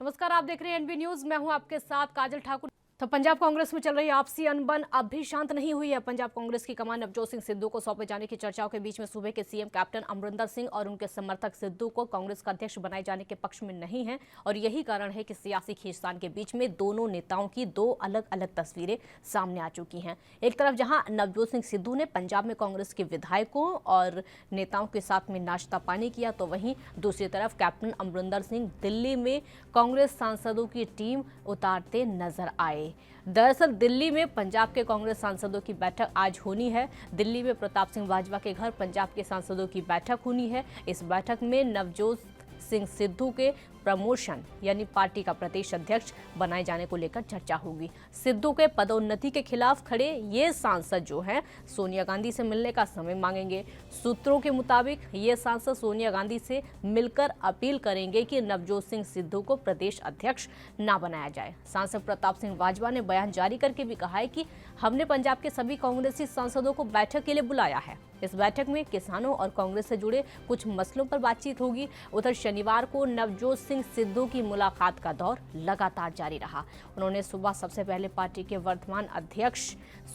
नमस्कार, आप देख रहे हैं एनबी न्यूज। मैं हूं आपके साथ काजल ठाकुर। तो पंजाब कांग्रेस में चल रही आपसी अनबन अब भी शांत नहीं हुई है। पंजाब कांग्रेस की कमान नवजोत सिंह सिद्धू को सौंपे जाने की चर्चाओं के बीच में सूबे के सीएम कैप्टन अमरिंदर सिंह और उनके समर्थक सिद्धू को कांग्रेस का अध्यक्ष बनाए जाने के पक्ष में नहीं है और यही कारण है कि सियासी खींचतान के बीच में दोनों नेताओं की दो अलग अलग तस्वीरें सामने आ चुकी हैं। एक तरफ जहां नवजोत सिंह सिद्धू ने पंजाब में कांग्रेस के विधायकों और नेताओं के साथ में नाश्ता पानी किया, तो वहीं दूसरी तरफ कैप्टन अमरिंदर सिंह दिल्ली में कांग्रेस सांसदों की टीम उतारते नजर आए। दरअसल दिल्ली में पंजाब के कांग्रेस सांसदों की बैठक आज होनी है। दिल्ली में प्रताप सिंह बाजवा के घर पंजाब के सांसदों की बैठक होनी है। इस बैठक में नवजोत सिंह सिद्धू के प्रमोशन यानी पार्टी का प्रदेश अध्यक्ष बनाए जाने को लेकर चर्चा होगी। सिद्धू के पदोन्नति के खिलाफ खड़े ये सांसद जो हैं सोनिया गांधी से मिलने का समय मांगेंगे। सूत्रों के मुताबिक ये सांसद सोनिया गांधी से मिलकर अपील करेंगे कि नवजोत सिंह सिद्धू को प्रदेश अध्यक्ष ना बनाया जाए। सांसद प्रताप सिंह बाजवा ने बयान जारी करके भी कहा है कि हमने पंजाब के सभी कांग्रेसी सांसदों को बैठक के लिए बुलाया है। इस बैठक में किसानों और कांग्रेस से जुड़े कुछ मसलों पर बातचीत होगी। उधर शनिवार को नवजोत सिंह सिद्धू की मुलाकात का दौर लगातार जारी रहा। उन्होंने सुबह सबसे पहले पार्टी के वर्तमान अध्यक्ष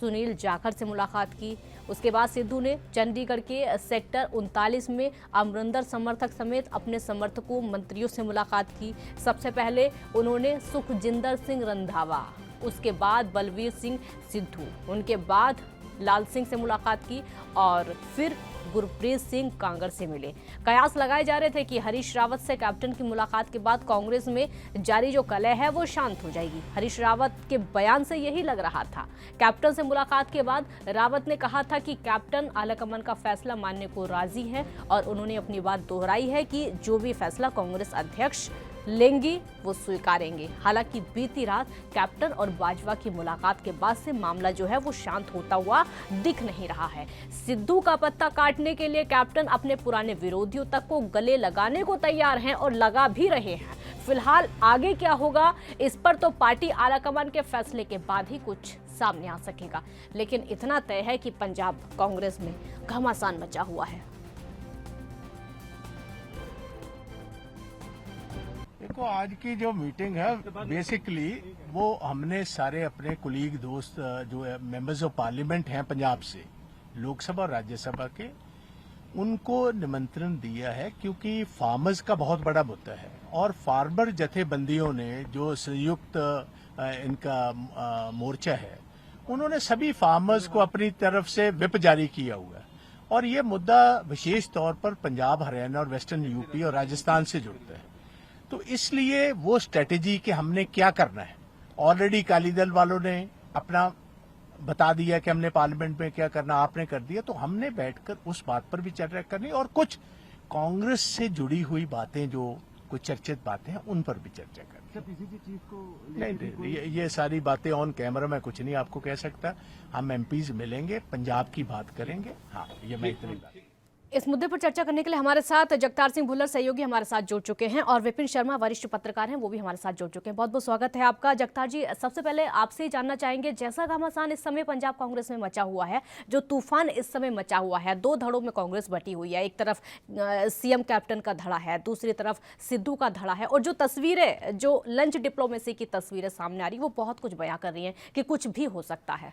सुनील जाखड़ से मुलाकात की। उसके बाद सिद्धू ने चंडीगढ़ के सेक्टर 39 में अमरिंदर समर्थक समेत अपने समर्थकों मंत्रियों से मुलाकात की। सबसे पहले उन्होंने सुखजिंदर सिंह रंधावा, उसके बाद बलवीर सिंह सिद्धू, उनके बाद लाल सिंह से मुलाकात की और फिर गुरप्रीत सिंह कांगर से मिले। कयास लगाए जा रहे थे कि हरीश रावत से कैप्टन की मुलाकात के बाद कांग्रेस में जारी जो कलह है वो शांत हो जाएगी। हरीश रावत के बयान से यही लग रहा था। कैप्टन से मुलाकात के बाद रावत ने कहा था कि कैप्टन आलाकमान का फैसला मानने को राजी है और उन्होंने अपनी बात दोहराई है कि जो भी फैसला कांग्रेस अध्यक्ष लेंगी वो स्वीकारेंगे। हालांकि बीती रात कैप्टन और बाजवा की मुलाकात के बाद से मामला जो है वो शांत होता हुआ दिख नहीं रहा है। सिद्धू का पत्ता काटने के लिए कैप्टन अपने पुराने विरोधियों तक को गले लगाने को तैयार हैं और लगा भी रहे हैं। फिलहाल आगे क्या होगा इस पर तो पार्टी आलाकमान के फैसले के बाद ही कुछ सामने आ सकेगा, लेकिन इतना तय है कि पंजाब कांग्रेस में घमासान मचा हुआ है। देखो, आज की जो मीटिंग है बेसिकली वो हमने सारे अपने कुलीग दोस्त जो मेंबर्स ऑफ पार्लियामेंट हैं पंजाब से, लोकसभा और राज्यसभा के, उनको निमंत्रण दिया है क्योंकि फार्मर्स का बहुत बड़ा मुद्दा है और फार्मर जथेबंदियों ने जो संयुक्त इनका मोर्चा है, उन्होंने सभी फार्मर्स को अपनी तरफ से व्हिप जारी किया हुआ है और ये मुद्दा विशेष तौर पर पंजाब, हरियाणा और वेस्टर्न यूपी और राजस्थान से जुड़ता है। तो इसलिए वो स्ट्रेटेजी कि हमने क्या करना है, ऑलरेडी अकाली दल वालों ने अपना बता दिया कि हमने पार्लियामेंट में क्या करना, आपने कर दिया, तो हमने बैठकर उस बात पर भी चर्चा करनी और कुछ कांग्रेस से जुड़ी हुई बातें जो कुछ चर्चित बातें हैं उन पर भी चर्चा करनी। किसी चीज को नहीं, ये सारी बातें ऑन कैमरा में कुछ नहीं आपको कह सकता। हम एमपीज मिलेंगे, पंजाब की बात करेंगे। हाँ, ये मैं इतनी बात। इस मुद्दे पर चर्चा करने के लिए हमारे साथ जगतार सिंह भुल्लर सहयोगी हमारे साथ जुड़ चुके हैं और विपिन शर्मा वरिष्ठ पत्रकार हैं, वो भी हमारे साथ जुड़ चुके हैं। बहुत बहुत स्वागत है आपका। जगतार जी, सबसे पहले आपसे ही जानना चाहेंगे, जैसा घमासान इस समय पंजाब कांग्रेस में मचा हुआ है, जो तूफान इस समय मचा हुआ है, दो धड़ों में कांग्रेस बटी हुई है। एक तरफ सीएम कैप्टन का धड़ा है, दूसरी तरफ सिद्धू का धड़ा है और जो तस्वीरें, जो लंच डिप्लोमेसी की तस्वीरें सामने आ रही, वो बहुत कुछ बयां कर रही है कि कुछ भी हो सकता है।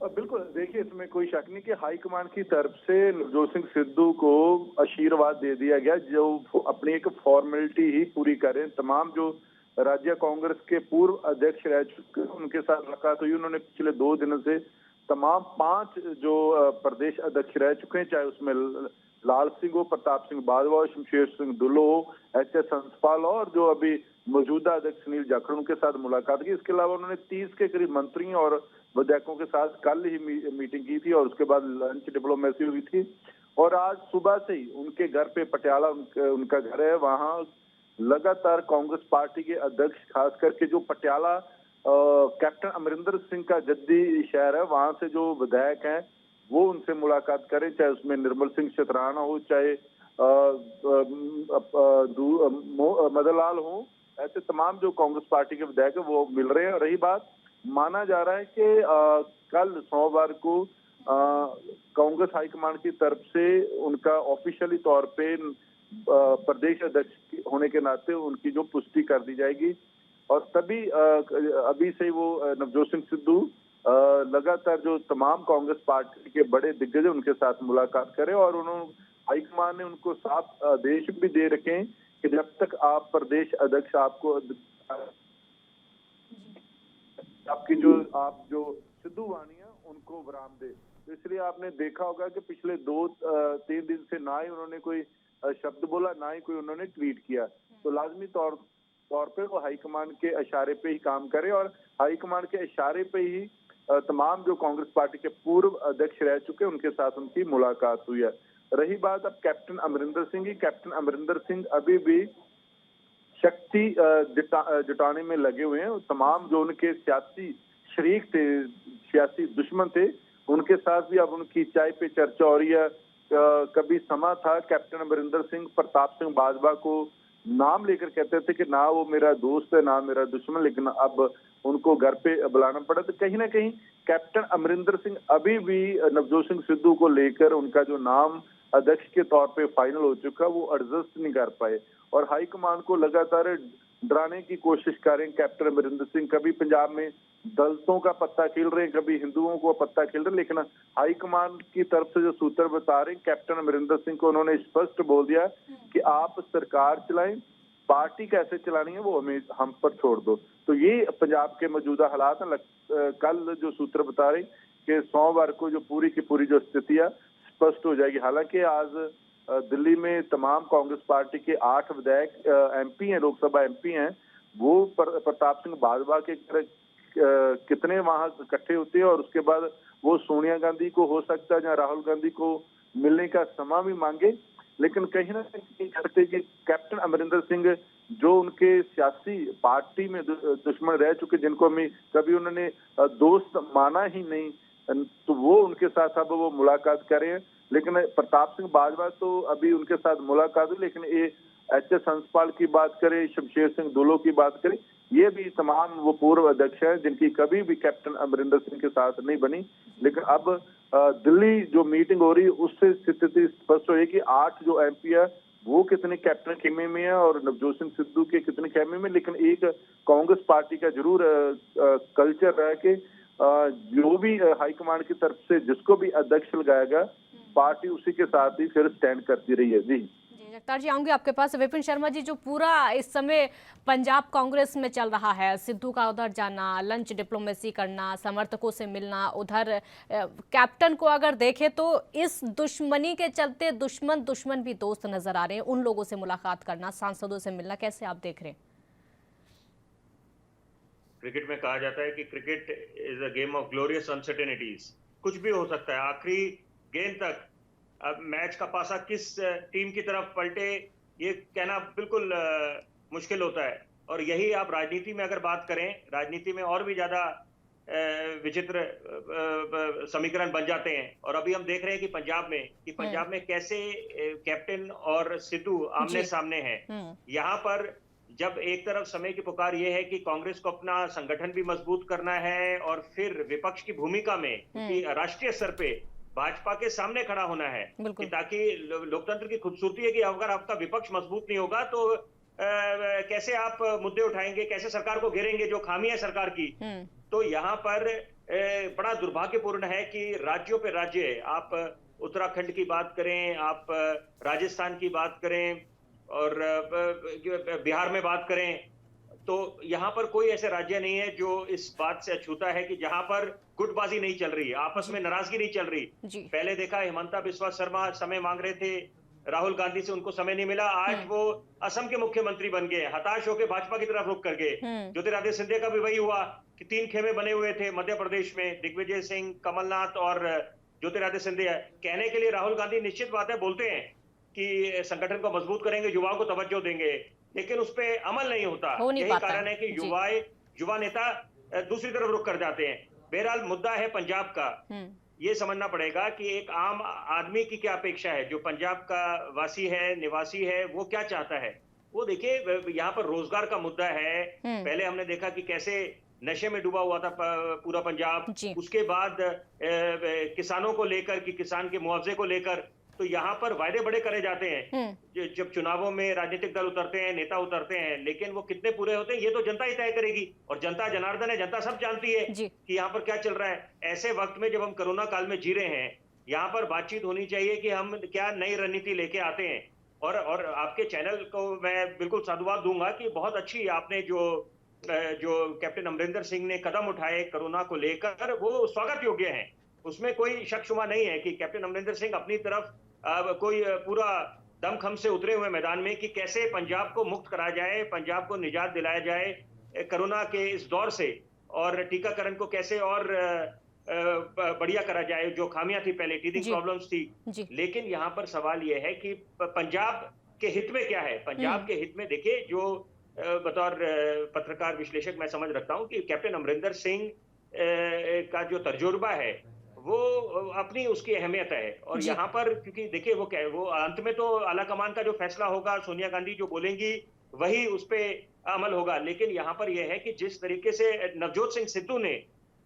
बिल्कुल, देखिए इसमें कोई शक नहीं कि हाईकमान की तरफ से नवजोत सिंह सिद्धू को आशीर्वाद दे दिया गया, जो अपनी एक फॉर्मेलिटी ही पूरी करें। तमाम जो राज्य कांग्रेस के पूर्व अध्यक्ष रह चुके उनके साथ मुलाकात हुई। उन्होंने पिछले 2 दिनों से तमाम 5 जो प्रदेश अध्यक्ष रह चुके हैं, चाहे उसमें लाल सिंह हो, प्रताप सिंह बाजवा, शमशेर सिंह ढुल्लो हो, एच.एस. हंसपाल और जो अभी मौजूदा अध्यक्ष सुनील जाखड़, उनके साथ मुलाकात की। इसके अलावा उन्होंने 30 के करीब मंत्रियों और विधायकों के साथ कल ही मीटिंग की थी और उसके बाद लंच डिप्लोमेसी हुई थी। और आज सुबह से ही उनके घर पे, पटियाला उनका घर है, वहां लगातार कांग्रेस पार्टी के अध्यक्ष, खास करके जो पटियाला कैप्टन अमरिंदर सिंह का जद्दी शहर है, वहां से जो विधायक हैं वो उनसे मुलाकात करें, चाहे उसमें निर्मल सिंह शतराणा हो, चाहे मदन लाल हो, ऐसे तमाम जो कांग्रेस पार्टी के विधायक है वो मिल रहे हैं। रही बात, माना जा रहा है कि कल सोमवार को कांग्रेस हाईकमान की तरफ से उनका ऑफिशियली तौर पे प्रदेश अध्यक्ष होने के नाते उनकी जो पुष्टि कर दी जाएगी और तभी अभी से वो नवजोत सिंह सिद्धू लगातार जो तमाम कांग्रेस पार्टी के बड़े दिग्गज उनके साथ मुलाकात करें और उन्होंने हाईकमान ने उनको साफ आदेश भी दे रखे हैं कि जब तक आप प्रदेश अध्यक्ष आपको आपकी आप जो सिद्धू वाणी है उनको विराम दे। तो इसलिए आपने देखा होगा कि पिछले 2-3 दिन से ना ही उन्होंने कोई शब्द बोला, ना ही कोई उन्होंने ट्वीट किया। तो लाजमी तौर पे वो हाईकमान के इशारे पे ही काम करे और हाईकमान के इशारे पे ही तमाम जो कांग्रेस पार्टी के पूर्व अध्यक्ष रह चुके उनके साथ उनकी मुलाकात हुई है। रही बात अब कैप्टन अमरिंदर सिंह की, कैप्टन अमरिंदर सिंह अभी भी शक्ति जुटाने में लगे हुए हैं। तमाम जो उनके सियासी शरीक थे, सियासी दुश्मन थे, उनके साथ भी अब उनकी चाय पे चर्चा हो रही है। कभी समा था कैप्टन अमरिंदर सिंह प्रताप सिंह बाजवा को नाम लेकर कहते थे कि ना वो मेरा दोस्त है ना मेरा दुश्मन, लेकिन अब उनको घर पे बुलाना पड़ा। तो कहीं ना कहीं कैप्टन अमरिंदर सिंह अभी भी नवजोत सिंह सिद्धू को लेकर उनका जो नाम अध्यक्ष के तौर पे फाइनल हो चुका वो एडजस्ट नहीं कर पाए और हाईकमान को लगातार डराने की कोशिश कर रहे हैं कैप्टन अमरिंदर सिंह। कभी पंजाब में दलितों का पत्ता खेल रहे हैं, कभी हिंदुओं को पत्ता खेल रहे हैं, लेकिन हाईकमान की तरफ से जो सूत्र बता रहे हैं कैप्टन अमरिंदर सिंह को उन्होंने स्पष्ट बोल दिया कि आप सरकार चलाएं, पार्टी कैसे चलानी है वो हम पर छोड़ दो। तो ये पंजाब के मौजूदा हालात हैं। कल जो सूत्र बता रहे कि सोमवार को जो पूरी की पूरी जो स्थिति है स्पष्ट हो जाएगी। हालांकि आज दिल्ली में तमाम कांग्रेस पार्टी के 8 विधायक एमपी हैं, लोकसभा एमपी हैं, वो प्रताप सिंह बाजवा के कितने वहां इकट्ठे होते हैं और उसके बाद वो सोनिया गांधी को हो सकता है या राहुल गांधी को मिलने का समय भी मांगे। लेकिन कहीं ना कहीं करते कि कैप्टन अमरिंदर सिंह जो उनके सियासी पार्टी में दुश्मन रह चुके, जिनको कभी उन्होंने दोस्त माना ही नहीं, तो वो उनके साथ अब वो मुलाकात कर रहे हैं। लेकिन प्रताप सिंह बाजवा तो अभी उनके साथ मुलाकात हुई, लेकिन ये एच.एस. हंसपाल की बात करें, शमशेर सिंह दुल्लो की बात करें, ये भी तमाम वो पूर्व अध्यक्ष हैं जिनकी कभी भी कैप्टन अमरिंदर सिंह के साथ नहीं बनी। लेकिन अब दिल्ली जो मीटिंग हो रही है उससे स्थिति स्पष्ट हुई कि 8 जो एमपी है वो कितने कैप्टन खेमे में है और नवजोत सिंह सिद्धू के कितने खेमे में। लेकिन एक कांग्रेस पार्टी का जरूर कल्चर रहा है कि जो भी हाईकमान की तरफ से जिसको भी अध्यक्ष लगाएगा पार्टी उसी के साथ ही फिर स्टैंड करती रही है। जी जगतार जी, आऊंगी आपके पास। विपिन शर्मा जी, जो पूरा इस समय पंजाब कांग्रेस में चल रहा है, सिद्धू का उधर जाना, लंच डिप्लोमेसी करना, समर्थकों से मिलना, उधर कैप्टन को अगर देखें तो इस दुश्मनी के चलते दुश्मन भी दोस्त नजर आ रहे हैं, उन लोगों से मुलाकात करना, सांसदों से मिलना, कैसे आप देख रहे हैं? क्रिकेट में कहा जाता है कि cricket is a game of glorious uncertainties. कुछ भी हो सकता है, आखिरी गेंद तक अब मैच का पासा किस टीम की तरफ पलटे ये कहना बिल्कुल मुश्किल होता है। और यही आप राजनीति में अगर बात करें, राजनीति में और भी ज्यादा विचित्र समीकरण बन जाते हैं। और अभी हम देख रहे हैं कि पंजाब में कैसे कैप्टन और सिद्धू आमने सामने हैं। यहाँ पर जब एक तरफ समय की पुकार ये है कि कांग्रेस को अपना संगठन भी मजबूत करना है और फिर विपक्ष की भूमिका में राष्ट्रीय स्तर पे भाजपा के सामने खड़ा होना है कि ताकि लोकतंत्र की खूबसूरती है कि अगर आपका विपक्ष मजबूत नहीं होगा तो कैसे आप मुद्दे उठाएंगे, कैसे सरकार को घेरेंगे जो खामी है सरकार की। तो यहाँ पर बड़ा दुर्भाग्यपूर्ण है कि राज्यों पे राज्य, आप उत्तराखंड की बात करें, आप राजस्थान की बात करें और बिहार में बात करें, तो यहाँ पर कोई ऐसे राज्य नहीं है जो इस बात से अछूता है कि जहां पर गुटबाजी नहीं चल रही, आपस में नाराजगी नहीं चल रही। पहले देखा हिमंता बिस्वा शर्मा समय मांग रहे थे, राहुल गांधी से उनको समय नहीं मिला, आज वो असम के मुख्यमंत्री बन गए, हताश होकर भाजपा की तरफ रुख कर गए। ज्योतिरादित्य सिंधिया का भी वही हुआ कि 3 खेमे बने हुए थे मध्य प्रदेश में, दिग्विजय सिंह, कमलनाथ और ज्योतिरादित्य सिंधिया। कहने के लिए राहुल गांधी निश्चित बात है बोलते हैं कि संगठन को मजबूत करेंगे, युवाओं को तवज्जो देंगे, लेकिन उस पर अमल नहीं होता। यही कारण है कि युवा नेता दूसरी तरफ रुख कर जाते हैं। बहरहाल मुद्दा है पंजाब का, ये समझना पड़ेगा कि एक आम आदमी की क्या अपेक्षा है, जो पंजाब का वासी है, निवासी है, वो क्या चाहता है। वो देखिए, यहाँ पर रोजगार का मुद्दा है। पहले हमने देखा कि कैसे नशे में डूबा हुआ था पूरा पंजाब, उसके बाद किसानों को लेकर कि किसान के मुआवजे को लेकर तो यहाँ पर वायदे बड़े करे जाते हैं। जब चुनावों में राजनीतिक दल उतरते हैं, नेता उतरते हैं, लेकिन वो कितने पूरे होते हैं ये तो जनता ही तय करेगी। और जनता जनार्दन है, जनता सब जानती है कि यहाँ पर क्या चल रहा है। ऐसे वक्त में जब हम कोरोना काल में जी रहे हैं, यहाँ पर बातचीत होनी चाहिए कि हम क्या नई रणनीति लेके आते हैं। और आपके चैनल को मैं बिल्कुल साधुवाद दूंगा कि बहुत अच्छी आपने जो कैप्टन अमरिंदर सिंह ने कदम उठाए कोरोना को लेकर, वो स्वागत योग्य है। उसमें कोई शक शुबा नहीं है कि कैप्टन अमरिंदर सिंह अपनी तरफ कोई पूरा दमखम से उतरे हुए मैदान में कि कैसे पंजाब को मुक्त कराया जाए, पंजाब को निजात दिलाया जाए कोरोना के इस दौर से, और टीकाकरण को कैसे और बढ़िया करा जाए। जो खामियां थी पहले, टीथिंग प्रॉब्लम्स थी, लेकिन यहाँ पर सवाल यह है कि पंजाब के हित में क्या है। पंजाब के हित में देखिए, जो बतौर पत्रकार विश्लेषक मैं समझ रखता हूं कि कैप्टन अमरिंदर सिंह का जो तजुर्बा है वो अपनी उसकी अहमियत है। और यहाँ पर क्योंकि देखिए वो अंत में तो आला कमान का जो फैसला होगा, सोनिया गांधी जो बोलेंगी वही उस पे अमल होगा। लेकिन यहाँ पर यह है कि जिस तरीके से नवजोत सिंह सिद्धू ने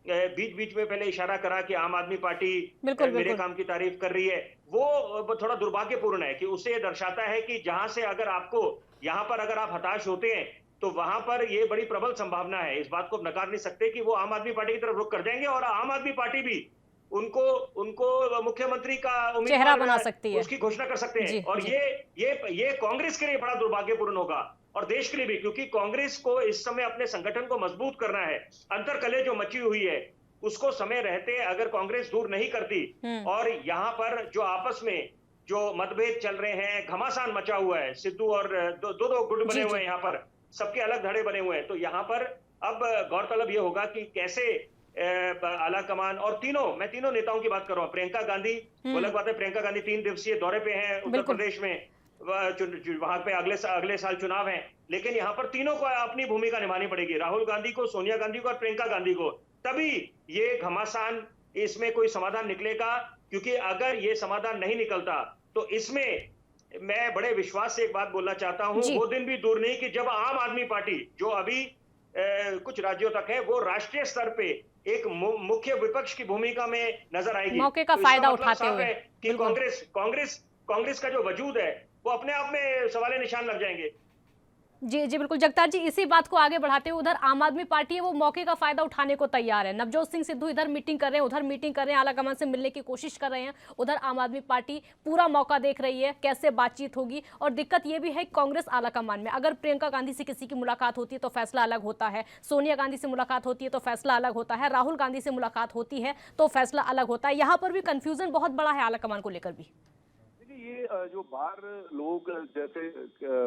बीच बीच में पहले इशारा करा कि आम आदमी पार्टी मेरे काम की तारीफ कर रही है, वो थोड़ा दुर्भाग्यपूर्ण है कि उससे ये दर्शाता है कि जहां से अगर आपको यहाँ पर अगर आप हताश होते हैं तो वहां पर ये बड़ी प्रबल संभावना है, इस बात को नकार नहीं सकते कि वो आम आदमी पार्टी की तरफ रुख कर जाएंगे और आम आदमी पार्टी भी उनको मुख्यमंत्री का चेहरा बना सकती है, उसकी घोषणा कर सकते हैं। और ये कांग्रेस के लिए बड़ा दुर्भाग्यपूर्ण होगा और देश के लिए भी, क्योंकि कांग्रेस को इस समय अपने संगठन को मजबूत करना है। अंतरकलह जो मची हुई है उसको समय रहते अगर कांग्रेस दूर नहीं करती, और यहाँ पर जो आपस में जो मतभेद चल रहे हैं, घमासान मचा हुआ है, सिद्धू और दो गुट बने हुए हैं, यहाँ पर सबके अलग धड़े बने हुए हैं। तो यहाँ पर अब गौरतलब ये होगा कि कैसे आला कमान और मैं तीनों नेताओं की बात कर रहा हूँ। प्रियंका गांधी, वो अलग बात है, प्रियंका गांधी 3 दिवसीय दौरे पे हैं उत्तर प्रदेश में, वहां पे अगले साल चुनाव है, लेकिन यहाँ पर तीनों को अपनी भूमिका निभानी पड़ेगी, राहुल गांधी को, सोनिया गांधी को और प्रियंका गांधी को, तभी ये घमासान, इसमें कोई समाधान निकलेगा। क्योंकि अगर ये समाधान नहीं निकलता तो इसमें मैं बड़े विश्वास से एक बात बोलना चाहता हूं, वो दिन भी दूर नहीं कि जब आम आदमी पार्टी, जो अभी कुछ राज्यों तक है, वो राष्ट्रीय स्तर पे एक मुख्य विपक्ष की भूमिका में नजर आएगी। मौके का फायदा उठाते हुए कि कांग्रेस का जो वजूद है वो अपने आप में सवाले निशान लग जाएंगे। जी जी बिल्कुल जगतार जी, इसी बात को आगे बढ़ाते हुए उधर आम आदमी पार्टी है वो मौके का फायदा उठाने को तैयार है। नवजोत सिंह सिद्धू इधर मीटिंग कर रहे हैं, उधर मीटिंग कर रहे हैं, आलाकमान से मिलने की कोशिश कर रहे हैं। उधर आम आदमी पार्टी पूरा मौका देख रही है कैसे बातचीत होगी। और दिक्कत ये भी है कांग्रेस आलाकमान में, अगर प्रियंका गांधी से किसी की मुलाकात होती है तो फैसला अलग होता है, सोनिया गांधी से मुलाकात होती है तो फैसला अलग होता है, राहुल गांधी से मुलाकात होती है तो फैसला अलग होता है। यहाँ पर भी कंफ्यूजन बहुत बड़ा है आलाकमान को लेकर भी। ये जो बाहर लोग जैसे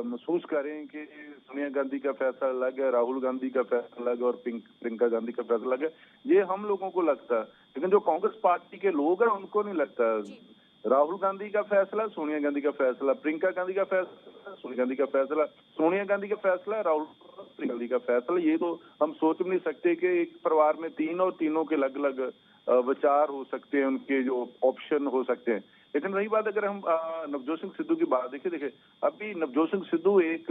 महसूस करें कि सोनिया गांधी का फैसला अलग है, राहुल गांधी का फैसला अलग है और प्रियंका गांधी का फैसला अलग है, ये हम लोगों को लगता है। लेकिन जो कांग्रेस पार्टी के लोग हैं उनको नहीं लगता। राहुल गांधी का फैसला, सोनिया गांधी का फैसला, प्रियंका गांधी का फैसला, सोनिया गांधी का फैसला, सोनिया गांधी का फैसला, राहुल गांधी का फैसला। ये तो हम सोच भी नहीं सकते कि एक परिवार में तीनों के अलग अलग विचार हो सकते हैं, उनके जो ऑप्शन हो सकते हैं। लेकिन रही बात, अगर हम नवजोत सिंह सिद्धू की बात देखें, अभी नवजोत सिंह सिद्धू एक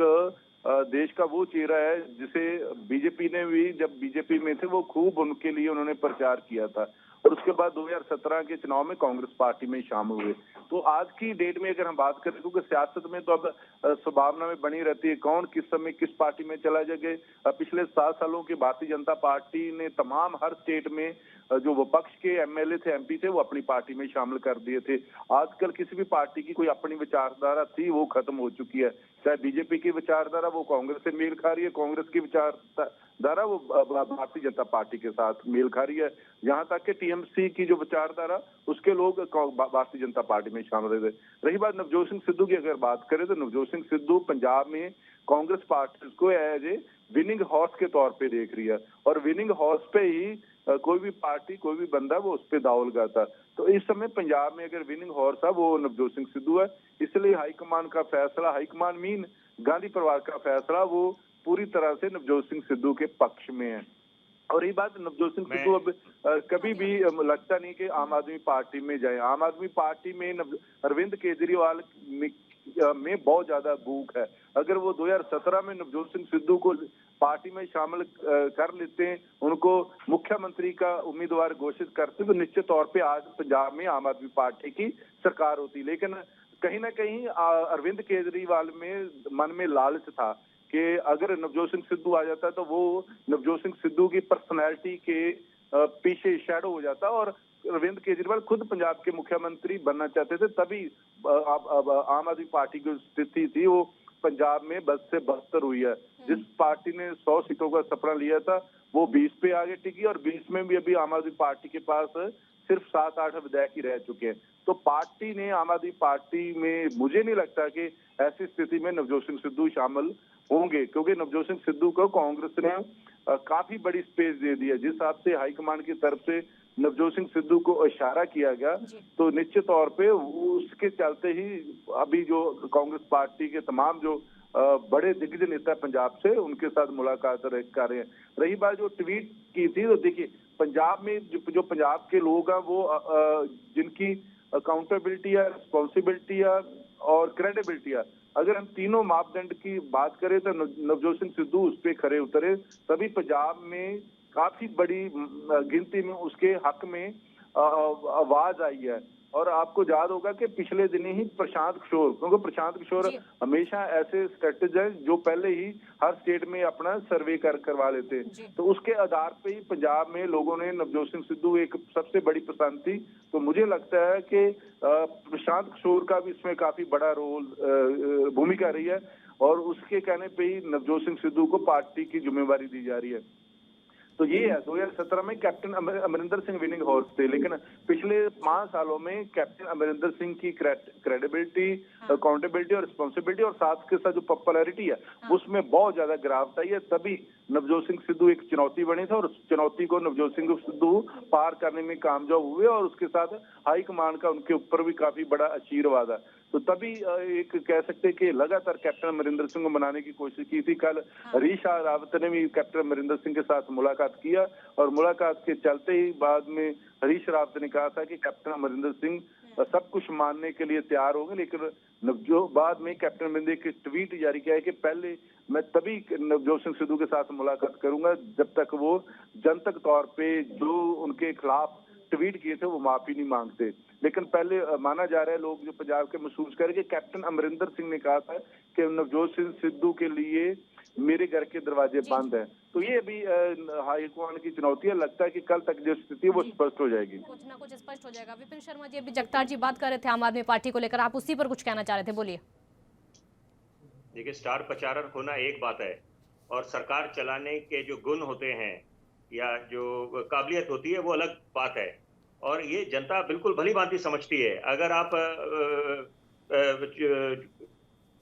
देश का वो चेहरा है जिसे बीजेपी ने भी, जब बीजेपी में थे वो खूब उनके लिए उन्होंने प्रचार किया था, और उसके बाद 2017 के चुनाव में कांग्रेस पार्टी में शामिल हुए। तो आज की डेट में अगर हम बात करें, क्योंकि सियासत में तो अब संभावना में बनी रहती है कौन किस समय किस पार्टी में चला जाएगा। पिछले 7 सालों की भारतीय जनता पार्टी ने तमाम हर स्टेट में जो विपक्ष के एमएलए थे, एमपी थे, वो अपनी पार्टी में शामिल कर दिए थे। आजकल किसी भी पार्टी की कोई अपनी विचारधारा थी वो खत्म हो चुकी है। चाहे बीजेपी की विचारधारा वो कांग्रेस से मेल खा रही है, कांग्रेस की विचारधारा वो भारतीय जनता पार्टी के साथ मेल खा रही है। यहाँ तक कि टीएमसी की जो विचारधारा उसके लोग भारतीय जनता पार्टी में शामिल रहे। रही बात नवजोत सिंह सिद्धू की अगर बात करें तो नवजोत सिंह सिद्धू पंजाब में कांग्रेस पार्टी को एज ए विनिंग हॉर्स के तौर पे देख रही है, और विनिंग हॉर्स पे ही कोई भी पार्टी, कोई भी बंदा वो उस पे दाव लगाता। तो इस समय पंजाब में अगर विनिंग हॉर्स है वो नवजोत सिंह सिद्धू है। इसलिए हाईकमान का फैसला, हाईकमान मीन गांधी परिवार का फैसला, वो पूरी तरह से नवजोत सिंह सिद्धू के पक्ष में है। और ये बात, नवजोत सिंह सिद्धू अब कभी भी लगता नहीं कि आम आदमी पार्टी में जाए। आम आदमी पार्टी में अरविंद केजरीवाल में बहुत ज्यादा भूख है। अगर वो 2017 में नवजोत सिंह सिद्धू को पार्टी में शामिल कर लेते हैं, उनको मुख्यमंत्री का उम्मीदवार घोषित करते, तो निश्चित तौर पे आज पंजाब में आम आदमी पार्टी की सरकार होती। लेकिन कहीं ना कहीं अरविंद केजरीवाल में मन में लालच था कि अगर नवजोत सिंह सिद्धू आ जाता तो वो नवजोत सिंह सिद्धू की पर्सनैलिटी के पीछे शैडो हो जाता, और अरविंद केजरीवाल खुद पंजाब के मुख्यमंत्री बनना चाहते थे। तभी अब आम आदमी पार्टी की स्थिति थी वो पंजाब में बद से बदतर हुई है। जिस पार्टी ने 100 सीटों का सपना लिया था वो 20 पे आगे टिकी, और 20 में भी अभी आम आदमी पार्टी के पास सिर्फ 7-8 विधायक ही रह चुके हैं। तो पार्टी ने, आम आदमी पार्टी में मुझे नहीं लगता कि ऐसी स्थिति में नवजोत सिंह सिद्धू शामिल होंगे, क्योंकि नवजोत सिंह सिद्धू को कांग्रेस ने काफी बड़ी स्पेस दे दी है। जिस हिसाब से हाईकमान की तरफ से नवजोत सिंह सिद्धू को इशारा किया गया, तो निश्चित तौर पे उसके चलते ही अभी जो कांग्रेस पार्टी के तमाम जो बड़े दिग्गज नेता पंजाब से उनके साथ मुलाकात कर रहे हैं। रही बात जो ट्वीट की थी, तो देखिए पंजाब में जो पंजाब के लोग हैं वो जिनकी अकाउंटेबिलिटी है, रिस्पॉन्सिबिलिटी है और क्रेडिबिलिटी है, अगर हम तीनों मापदंड की बात करें तो नवजोत सिंह सिद्धू उस पे खरे उतरे। तभी पंजाब में काफी बड़ी गिनती में उसके हक में आवाज आई है। और आपको याद होगा कि पिछले दिन ही प्रशांत किशोर, क्योंकि प्रशांत किशोर हमेशा ऐसे स्ट्रेटेजिस्ट हैं जो पहले ही हर स्टेट में अपना सर्वे करवा लेते हैं, तो उसके आधार पे ही पंजाब में लोगों ने नवजोत सिंह सिद्धू एक सबसे बड़ी पसंद थी। तो मुझे लगता है कि प्रशांत किशोर का भी इसमें काफी बड़ा रोल भूमिका रही है, और उसके कहने पे ही नवजोत सिंह सिद्धू को पार्टी की जिम्मेवारी दी जा रही है। तो ये है 2017 में captain Amarinder Singh winning horse थे, लेकिन पिछले 5 सालों में कैप्टन अमरिंदर सिंह की क्रेडिबिलिटी, अकाउंटेबिलिटी और रिस्पॉन्सिबिलिटी और साथ के साथ जो पॉपुलैरिटी है उसमें बहुत ज्यादा गिरावट आई है। तभी नवजोत सिंह सिद्धू एक चुनौती बनी था, और उस चुनौती को नवजोत सिंह सिद्धू पार करने में कामयाब हुए, और उसके साथ हाईकमान का उनके ऊपर भी काफी बड़ा आशीर्वाद है। तो तभी एक कह सकते हैं कि लगातार कैप्टन अमरिंदर सिंह को मनाने की कोशिश की थी। कल हरीश रावत ने भी कैप्टन अमरिंदर सिंह के साथ मुलाकात किया, और मुलाकात के चलते ही बाद में हरीश रावत ने कहा था कि कैप्टन अमरिंदर सिंह सब कुछ मानने के लिए तैयार होंगे। लेकिन जो बाद में कैप्टन अमरिंदर की ट्वीट जारी किया है कि पहले मैं तभी नवजोत सिंह सिद्धू के साथ मुलाकात करूंगा जब तक वो जनतक तौर पे जो उनके खिलाफ ट्वीट किए थे वो माफी नहीं मांगते। लेकिन पहले माना जा रहा है, लोग जो पंजाब के महसूस करें कि कैप्टन अमरिंदर सिंह ने कहा था कि नवजोत सिंह सिद्धू के लिए मेरे घर के दरवाजे बंद हैं। तो ये अभी हाईकमान की चुनौती है। लगता है कि कल तक जो स्थिति है वो स्पष्ट हो जाएगी, कुछ ना कुछ स्पष्ट हो जाएगा। विपिन शर्मा जी, अभी जगतार जी बात कर रहे थे आम आदमी पार्टी को लेकर, आप उसी पर कुछ कहना चाह रहे थे, बोलिए। देखिए, स्टार प्रचारक होना एक बात है, और सरकार चलाने के जो गुण होते हैं या जो काबिलियत होती है वो अलग बात है, और ये जनता बिल्कुल भली भांति समझती है। अगर आप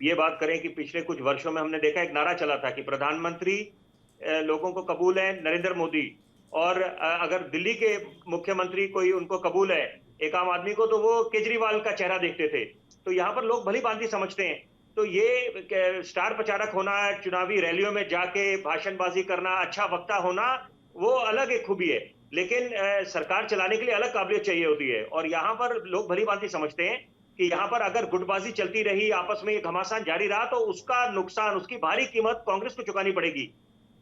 ये बात करें कि पिछले कुछ वर्षों में हमने देखा एक नारा चला था कि प्रधानमंत्री लोगों को कबूल है नरेंद्र मोदी, और अगर दिल्ली के मुख्यमंत्री कोई उनको कबूल है एक आम आदमी को, तो वो केजरीवाल का चेहरा देखते थे। तो यहाँ पर लोग भली भांति समझते हैं। तो ये स्टार प्रचारक होना, चुनावी रैलियों में जाके भाषणबाजी करना, अच्छा वक्ता होना, वो अलग एक खूबी है, लेकिन सरकार चलाने के लिए अलग काबिलियत चाहिए होती है। और यहाँ पर लोग भली भांति समझते हैं कि यहाँ पर अगर गुटबाजी चलती रही, आपस में ये घमासान जारी रहा, तो उसका नुकसान, उसकी भारी कीमत कांग्रेस को चुकानी पड़ेगी।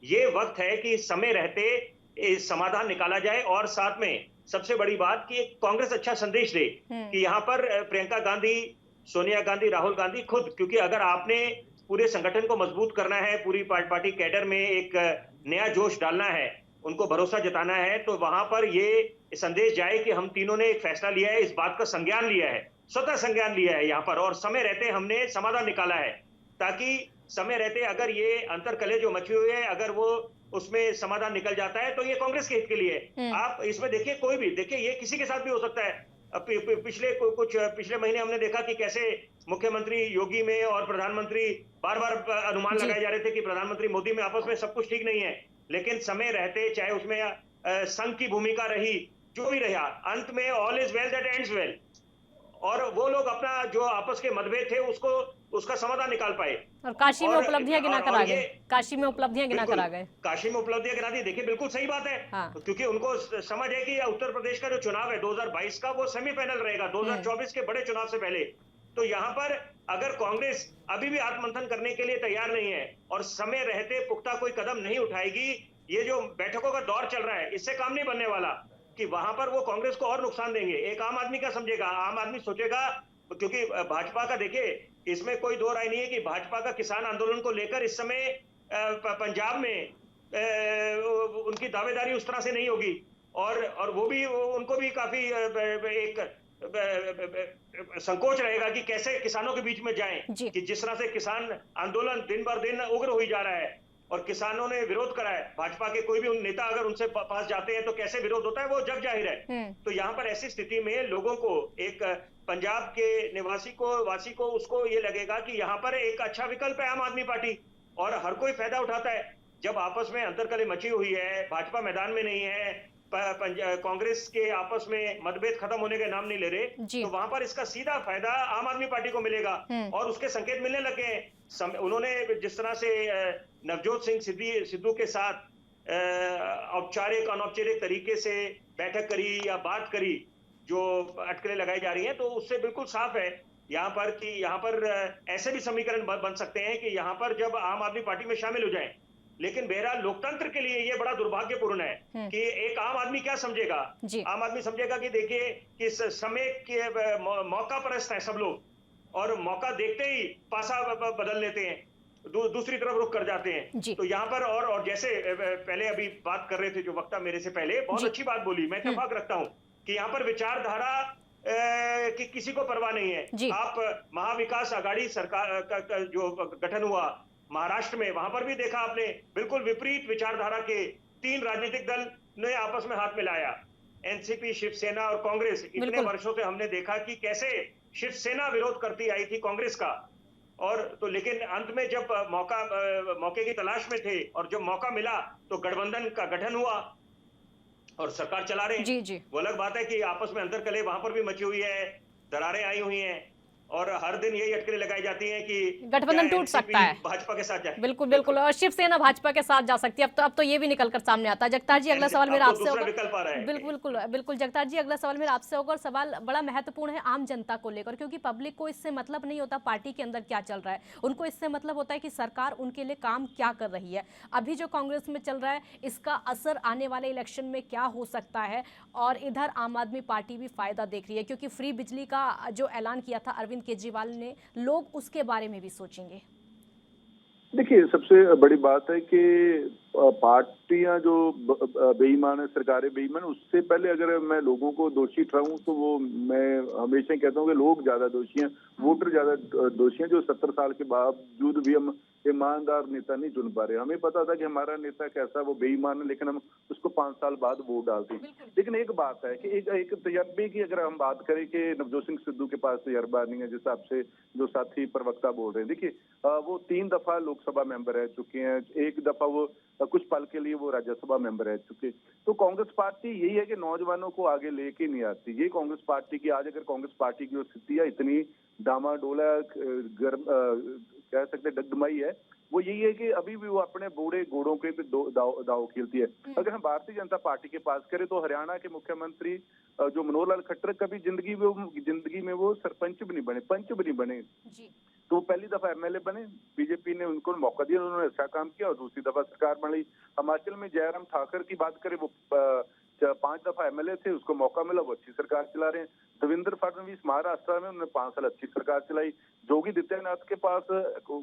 ये वक्त है कि समय रहते समाधान निकाला जाए, और साथ में सबसे बड़ी बात कि कांग्रेस अच्छा संदेश दे कि यहाँ पर प्रियंका गांधी, सोनिया गांधी, राहुल गांधी खुद, क्योंकि अगर आपने पूरे संगठन को मजबूत करना है, पूरी पार्टी कैडर में एक नया जोश डालना है, उनको भरोसा जताना है, तो वहां पर ये संदेश जाए कि हम तीनों ने एक फैसला लिया है, इस बात का संज्ञान लिया है, स्वतः संज्ञान लिया है यहाँ पर, और समय रहते हमने समाधान निकाला है, ताकि समय रहते अगर ये अंतरकलह जो मची हुई है, अगर वो उसमें समाधान निकल जाता है तो ये कांग्रेस के हित के लिए। आप इसमें देखिए, कोई भी देखिए, ये किसी के साथ भी हो सकता है। पिछले महीने हमने देखा कि कैसे मुख्यमंत्री योगी में और प्रधानमंत्री बार बार अनुमान लगाए जा रहे थे कि प्रधानमंत्री मोदी में आपस में सब कुछ ठीक नहीं है, लेकिन समय रहते, चाहे उसमें संघ की भूमिका रही, जो भी रहा, अंत में all is well that ends well, और वो लोग अपना जो आपस के मतभेद थे उसका समाधान निकाल पाए। और काशी में उपलब्धियां गिना कर आ गए, काशी में उपलब्धियां गिना कर आ गए, काशी में उपलब्धियां गिना दी। देखिए, बिल्कुल सही बात है। हाँ। क्योंकि उनको समझ है कि उत्तर प्रदेश का जो चुनाव है 2022 का, वो सेमीफाइनल रहेगा 2024 के बड़े चुनाव से पहले। तो यहाँ पर अगर कांग्रेस अभी भी आत्ममंथन करने के लिए तैयार नहीं है और समय रहते पुख्ता कोई कदम नहीं उठाएगी, ये जो बैठकों का दौर चल रहा है इससे काम नहीं बनने वाला कि वहां पर वो कांग्रेस को और नुकसान देंगे। एक आम आदमी क्या समझेगा? आम आदमी सोचेगा, क्योंकि भाजपा का देखिए, इसमें कोई दो राय नहीं है कि भाजपा का किसान आंदोलन को लेकर इस समय पंजाब में उनकी दावेदारी उस तरह से नहीं होगी और वो भी उनको भी काफी एक संकोच रहेगा कि कैसे किसानों के बीच में जाएं कि जिस तरह से किसान आंदोलन दिन बर दिन उग्र हो जा रहा है और किसानों ने विरोध करा है। भाजपा के कोई भी नेता अगर उनसे पास जाते हैं तो कैसे विरोध होता है वो जग जाहिर है। तो यहाँ पर ऐसी स्थिति में लोगों को, एक पंजाब के निवासी को, वासी को, उसको ये लगेगा कि यहाँ पर एक अच्छा विकल्प है आम आदमी पार्टी और हर कोई फायदा उठाता है। जब आपस में अंतरकलह मची हुई है, भाजपा मैदान में नहीं है, कांग्रेस के आपस में मतभेद खत्म होने के नाम नहीं ले रहे, तो वहां पर इसका सीधा फायदा आम आदमी पार्टी को मिलेगा और उसके संकेत मिलने लगे हैं। उन्होंने जिस तरह से नवजोत सिंह सिद्धू के साथ औपचारिक अनौपचारिक तरीके से बैठक करी या बात करी, जो अटकलें लगाई जा रही हैं, तो उससे बिल्कुल साफ है यहाँ पर कि यहाँ पर ऐसे भी समीकरण बन सकते हैं कि यहाँ पर जब आम आदमी पार्टी में शामिल हो जाएं। लेकिन बहरहाल लोकतंत्र के लिए ये बड़ा दुर्भाग्यपूर्ण है कि एक आम आदमी क्या समझेगा? आम आदमी समझेगा कि देखिए कि समय के मौका परस्त है सब लोग और मौका देखते ही पासा बदल लेते हैं, दूसरी तरफ रुख कर जाते हैं। तो यहाँ पर और जैसे पहले अभी बात कर रहे थे जो वक्ता मेरे से पहले, बहुत अच्छी बात बोली, मैं इत्तेफाक रखता हूँ कि यहाँ पर विचारधारा कि किसी को परवाह नहीं है। आप महाविकास आघाड़ी सरकार का जो गठन हुआ महाराष्ट्र में, वहां पर भी देखा आपने, बिल्कुल विपरीत विचारधारा के 3 राजनीतिक दल ने आपस में हाथ मिलाया, एनसीपी, शिवसेना और कांग्रेस। इतने वर्षों से हमने देखा कि कैसे शिवसेना विरोध करती आई थी कांग्रेस का, और तो लेकिन अंत में जब मौके की तलाश में थे और जब मौका मिला तो गठबंधन का गठन हुआ और सरकार चला रहे हैं। वो अलग बात है कि आपस में अंतरकलह वहां पर भी मची हुई है, दरारें आई हुई हैं और हर दिन यही अटकलें लगाई जाती हैं कि गठबंधन टूट सकता है, भाजपा के साथ जाए। बिल्कुल बिल्कुल, और शिवसेना भाजपा के साथ जा सकती है। अब तो ये भी निकलकर सामने आता है। जगतार जी, अगला सवाल मेरा आपसे होगा। बिल्कुल जगतार जी, अगला सवाल मेरा आपसे होगा और सवाल बड़ा महत्वपूर्ण है आम जनता को लेकर, क्योंकि पब्लिक को इससे मतलब नहीं होता पार्टी के अंदर क्या चल रहा है, उनको इससे मतलब होता है कि सरकार उनके लिए काम क्या कर रही है। अभी जो कांग्रेस में चल रहा है इसका असर आने वाले इलेक्शन में क्या हो सकता है, और इधर आम आदमी पार्टी भी फायदा देख रही है क्योंकि फ्री बिजली का जो ऐलान किया था अरविंद केजरीवाल ने, लोग उसके बारे में भी सोचेंगे। देखिए, सबसे बड़ी बात है कि पार्टियां जो बेईमान है, सरकारें बेईमान, उससे पहले अगर मैं लोगों को दोषी ठहराऊं तो वो मैं हमेशा कहता हूं कि लोग ज्यादा दोषी हैं, वोटर ज्यादा दोषी हैं, जो 70 साल के बावजूद भी हम ईमानदार नेता नहीं चुन पा रहे। हमें पता था कि हमारा नेता कैसा, वो बेईमान है, लेकिन हम उसको 5 साल बाद वोट डालते हैं। लेकिन एक बात है कि एक तजर्बे की अगर हम बात करें कि नवजोत सिंह सिद्धू के पास तजर्बा नहीं है, जिस हिसाब से जो साथी प्रवक्ता बोल रहे हैं, देखिए वो 3 दफा लोकसभा मेंबर रह चुके हैं, एक दफा वो कुछ पल के लिए वो राज्यसभा मेंबर रह चुके। तो कांग्रेस पार्टी यही है कि नौजवानों को आगे लेके नहीं आती। ये कांग्रेस पार्टी की आज अगर कांग्रेस पार्टी की स्थिति है, इतनी डामाडोला कह सकते डगमगाई है, वो यही है कि अभी भी वो अपने बूढ़े घोड़ों के दाव खेलती है। अगर हम भारतीय जनता पार्टी के पास करें तो हरियाणा के मुख्यमंत्री जो मनोहर लाल खट्टर कभी जिंदगी में वो सरपंच भी नहीं बने, पंच भी नहीं बने, तो पहली दफा एमएलए बने, बीजेपी ने उनको मौका दिया, उन्होंने अच्छा काम किया और दूसरी दफा सरकार बनी। हिमाचल में जयराम ठाकुर की बात करें, वो 5 दफा एमएलए थे, उसको मौका मिला, वो अच्छी सरकार चला रहे हैं। देवेंद्र फडणवीस महाराष्ट्र में, उन्होंने 5 साल अच्छी सरकार चलाई। योगी आदित्यनाथ के पास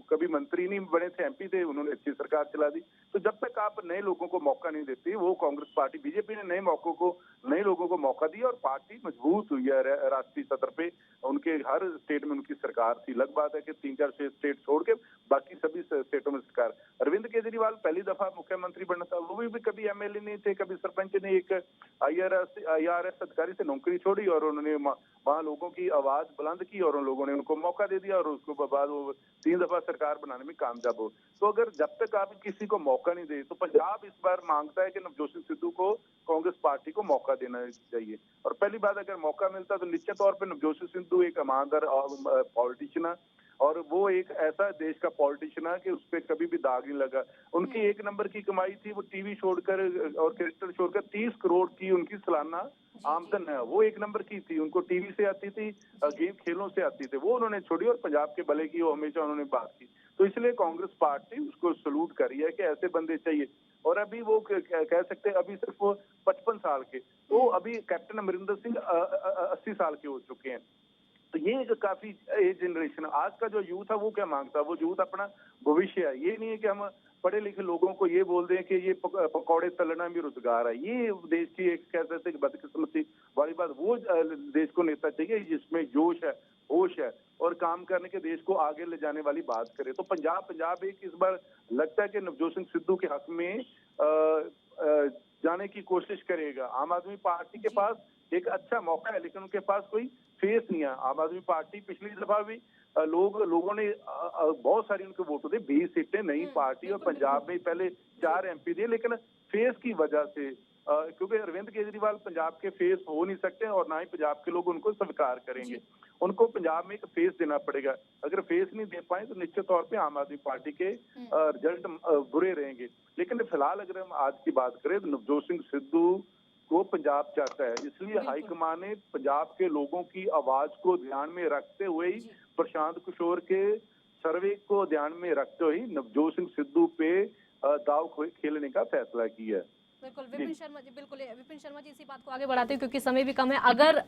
कभी मंत्री नहीं बने थे, एमपी थे, उन्होंने अच्छी सरकार चला दी। तो जब तक आप नए लोगों को मौका नहीं देती, वो कांग्रेस पार्टी, बीजेपी ने नए लोगों को मौका दिया और पार्टी मजबूत हुई है राष्ट्रीय स्तर पे। उनके हर स्टेट में उनकी सरकार थी। अलग बात है कि 3-4 स्टेट छोड़ के बाकी सभी स्टेटों में सरकार। अरविंद केजरीवाल पहली दफा मुख्यमंत्री बनना था, वो भी कभी एमएलए नहीं थे, कभी सरपंच नहीं, एक IRS अधिकारी से नौकरी छोड़ी और उन्होंने वहां लोगों की आवाज बुलंद की और उन लोगों ने उनको मौका दे दिया और उसके बाद वो 3 दफा सरकार बनाने में कामयाब हो। तो अगर जब तक आप किसी को मौका नहीं दे, तो पंजाब इस बार मांगता है कि नवजोत सिंह सिद्धू को कांग्रेस पार्टी को मौका देना चाहिए। और पहली बात, अगर मौका मिलता तो निश्चित तौर पर नवजोत सिंह सिद्धू एक ईमानदार पॉलिटिशियन है, और वो एक ऐसा देश का पॉलिटिशियन है कि उस पर कभी भी दाग नहीं लगा। उनकी एक नंबर की कमाई थी, वो टीवी छोड़कर और क्रिकेट छोड़कर 30 करोड़ की उनकी सालाना आमदन है, वो एक नंबर की थी। उनको टीवी से आती थी, गेम खेलों से आती थी, वो उन्होंने छोड़ी और पंजाब के भले की वो हमेशा उन्होंने बात की। तो इसलिए कांग्रेस पार्टी उसको सलूट कर रही है कि ऐसे बंदे चाहिए। और अभी वो कह सकते हैं अभी सिर्फ वो 55 साल के, तो अभी कैप्टन अमरिंदर सिंह 80 साल के हो चुके हैं। तो ये एक काफी एज जनरेशन, आज का जो यूथ है वो क्या मांगता है? वो यूथ अपना भविष्य है। ये नहीं है कि हम पढ़े लिखे लोगों को ये बोल दें कि ये पकौड़े तलना भी रोजगार है। ये देश की एक कह सकते हैं बदकिस्मती वाली बात। वो देश को नेता चाहिए जिसमें जोश है, होश है और काम करने के देश को आगे ले जाने वाली बात करे। तो पंजाब एक इस बार लगता है कि नवजोत सिंह सिद्धू के हक में जाने की कोशिश करेगा। आम आदमी पार्टी के पास एक अच्छा मौका है, लेकिन उनके पास कोई फेस नहीं है। आम आदमी पार्टी पिछली दफा भी लोगों ने बहुत सारी उनके वोटों दे, 20 सीटें नई पार्टी और पंजाब में पहले 4 MP दिए, लेकिन फेस की वजह से क्योंकि अरविंद केजरीवाल पंजाब के फेस हो नहीं सकते और ना ही पंजाब के लोग उनको स्वीकार करेंगे। उनको पंजाब में एक फेस देना पड़ेगा। अगर फेस नहीं दे पाए तो निश्चित तौर पे आम आदमी पार्टी के रिजल्ट बुरे रहेंगे। लेकिन फिलहाल अगर हम आज की बात करें तो नवजोत सिंह सिद्धू को पंजाब चाहता है, इसलिए हाईकमान ने पंजाब के लोगों की आवाज को ध्यान में रखते हुए ही, प्रशांत किशोर के सर्वे को ध्यान में रखते हुए नवजोत सिंह सिद्धू पे दाव खेलने का फैसला किया है। बिल्कुल विपिन शर्मा जी, बिल्कुल विपिन शर्मा जी, इसी बात को आगे बढ़ाते हैं क्योंकि समय भी कम है।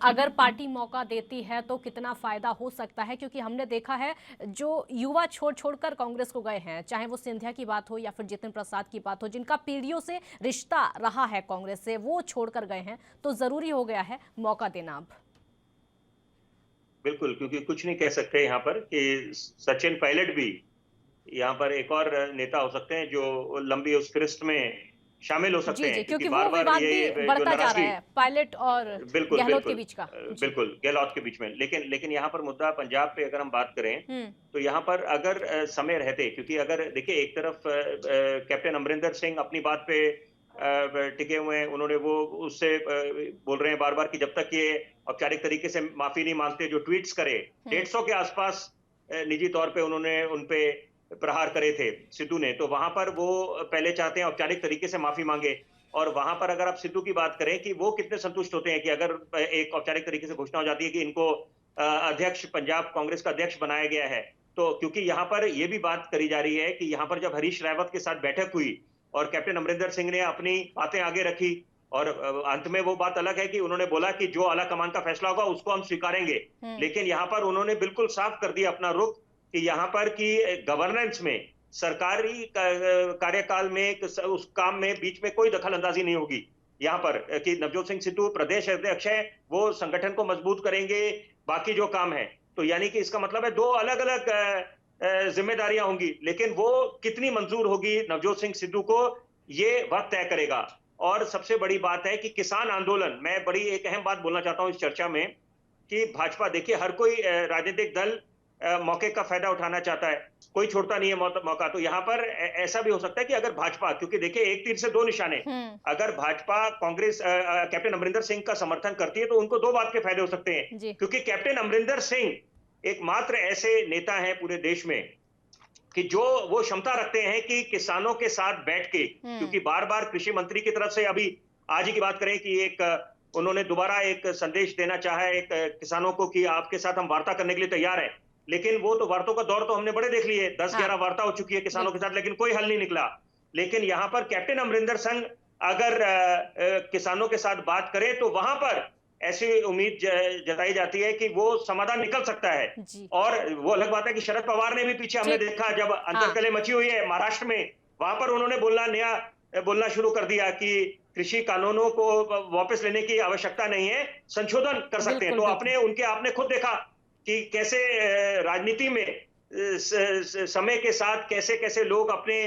अगर पार्टी मौका देती है तो कितना फायदा हो सकता है, क्योंकि हमने देखा है जो युवा छोड़कर कांग्रेस को गए हैं, चाहे वो सिंधिया की बात हो या फिर जितिन प्रसाद की बात हो, जिनका पीढ़ियों से रिश्ता रहा है कांग्रेस से, वो छोड़कर गए हैं, तो जरूरी हो गया है मौका देना अब। बिल्कुल, क्योंकि कुछ नहीं कह सकते यहाँ पर कि सचिन पायलट भी यहाँ पर एक और नेता हो सकते हैं जो लंबी उस फहरिस्त में शामिल हो सकते हैं, क्योंकि वो विवाद भी बढ़ता जा रहा है पायलट और गहलोत के बीच का। बिल्कुल गहलोत के बीच में। लेकिन यहाँ पर मुद्दा पंजाब पे अगर हम बात करें तो यहाँ पर अगर समय रहते, क्योंकि अगर देखिए एक तरफ कैप्टन अमरिंदर सिंह अपनी बात पे टिके हुए हैं, उन्होंने वो उससे बोल रहे हैं बार बार कि जब तक ये औपचारिक तरीके से माफी नहीं मांगते, जो ट्वीट्स करे 150 के आसपास निजी तौर पे उन्होंने उनपे प्रहार करे थे सिद्धू ने, तो वहां पर वो पहले चाहते हैं औपचारिक तरीके से माफी मांगे। और वहां पर अगर आप सिद्धू की बात करें कि वो कितने संतुष्ट होते हैं कि अगर एक औपचारिक तरीके से घोषणा हो जाती है कि इनको अध्यक्ष, पंजाब कांग्रेस का अध्यक्ष बनाया गया है, तो क्योंकि यहाँ पर ये भी बात करी जा रही है कि यहाँ पर जब हरीश रावत के साथ बैठक हुई और कैप्टन अमरिंदर सिंह ने अपनी बातें आगे रखी और अंत में वो बात अलग है कि उन्होंने बोला कि जो आला कमान का फैसला होगा उसको हम स्वीकारेंगे, लेकिन यहाँ पर उन्होंने बिल्कुल साफ कर दिया अपना रुख कि यहाँ पर की गवर्नेंस में, सरकारी कार्यकाल में, उस काम में बीच में कोई दखल अंदाजी नहीं होगी। यहाँ पर कि नवजोत सिंह सिद्धू प्रदेश अध्यक्ष है, वो संगठन को मजबूत करेंगे, बाकी जो काम है, तो यानी कि इसका मतलब है 2 अलग अलग जिम्मेदारियां होंगी, लेकिन वो कितनी मंजूर होगी नवजोत सिंह सिद्धू को, ये वक्त तय करेगा। और सबसे बड़ी बात है कि किसान आंदोलन, मैं बड़ी एक अहम बात बोलना चाहता हूं इस चर्चा में कि भाजपा, देखिए हर कोई राजनीतिक दल मौके का फायदा उठाना चाहता है, कोई छोड़ता नहीं है मौका। तो यहाँ पर ऐसा भी हो सकता है कि अगर भाजपा, क्योंकि देखिए एक तीर से 2 निशाने, अगर भाजपा कांग्रेस कैप्टन अमरिंदर सिंह का समर्थन करती है तो उनको 2 बात के फायदे हो सकते हैं, क्योंकि कैप्टन अमरिंदर सिंह एकमात्र ऐसे नेता हैं पूरे देश में कि जो वो क्षमता रखते हैं कि किसानों के साथ बैठ के, क्योंकि बार बार कृषि मंत्री की तरफ से, अभी आज ही की बात करें कि एक उन्होंने दोबारा एक संदेश देना चाहा है एक किसानों को कि आपके साथ हम वार्ता करने के लिए तैयार हैं, लेकिन वो तो वार्तों का दौर तो हमने बड़े देख लिए, 10-11 वार्ता हो चुकी है किसानों के साथ, लेकिन कोई हल नहीं निकला। लेकिन यहाँ पर कैप्टन अमरिंदर सिंह अगर किसानों के साथ बात करे तो वहां पर ऐसी उम्मीद जताई जाती है कि वो समाधान निकल सकता है। और वो अलग बात है कि शरद पवार ने भी पीछे हमने देखा जब अंतर्कलह मची हुई है महाराष्ट्र में, वहां पर उन्होंने बोलना शुरू कर दिया कि कृषि कानूनों को वापस लेने की आवश्यकता नहीं है, संशोधन कर सकते हैं। तो आपने खुद देखा कि कैसे राजनीति में समय के साथ कैसे कैसे लोग अपने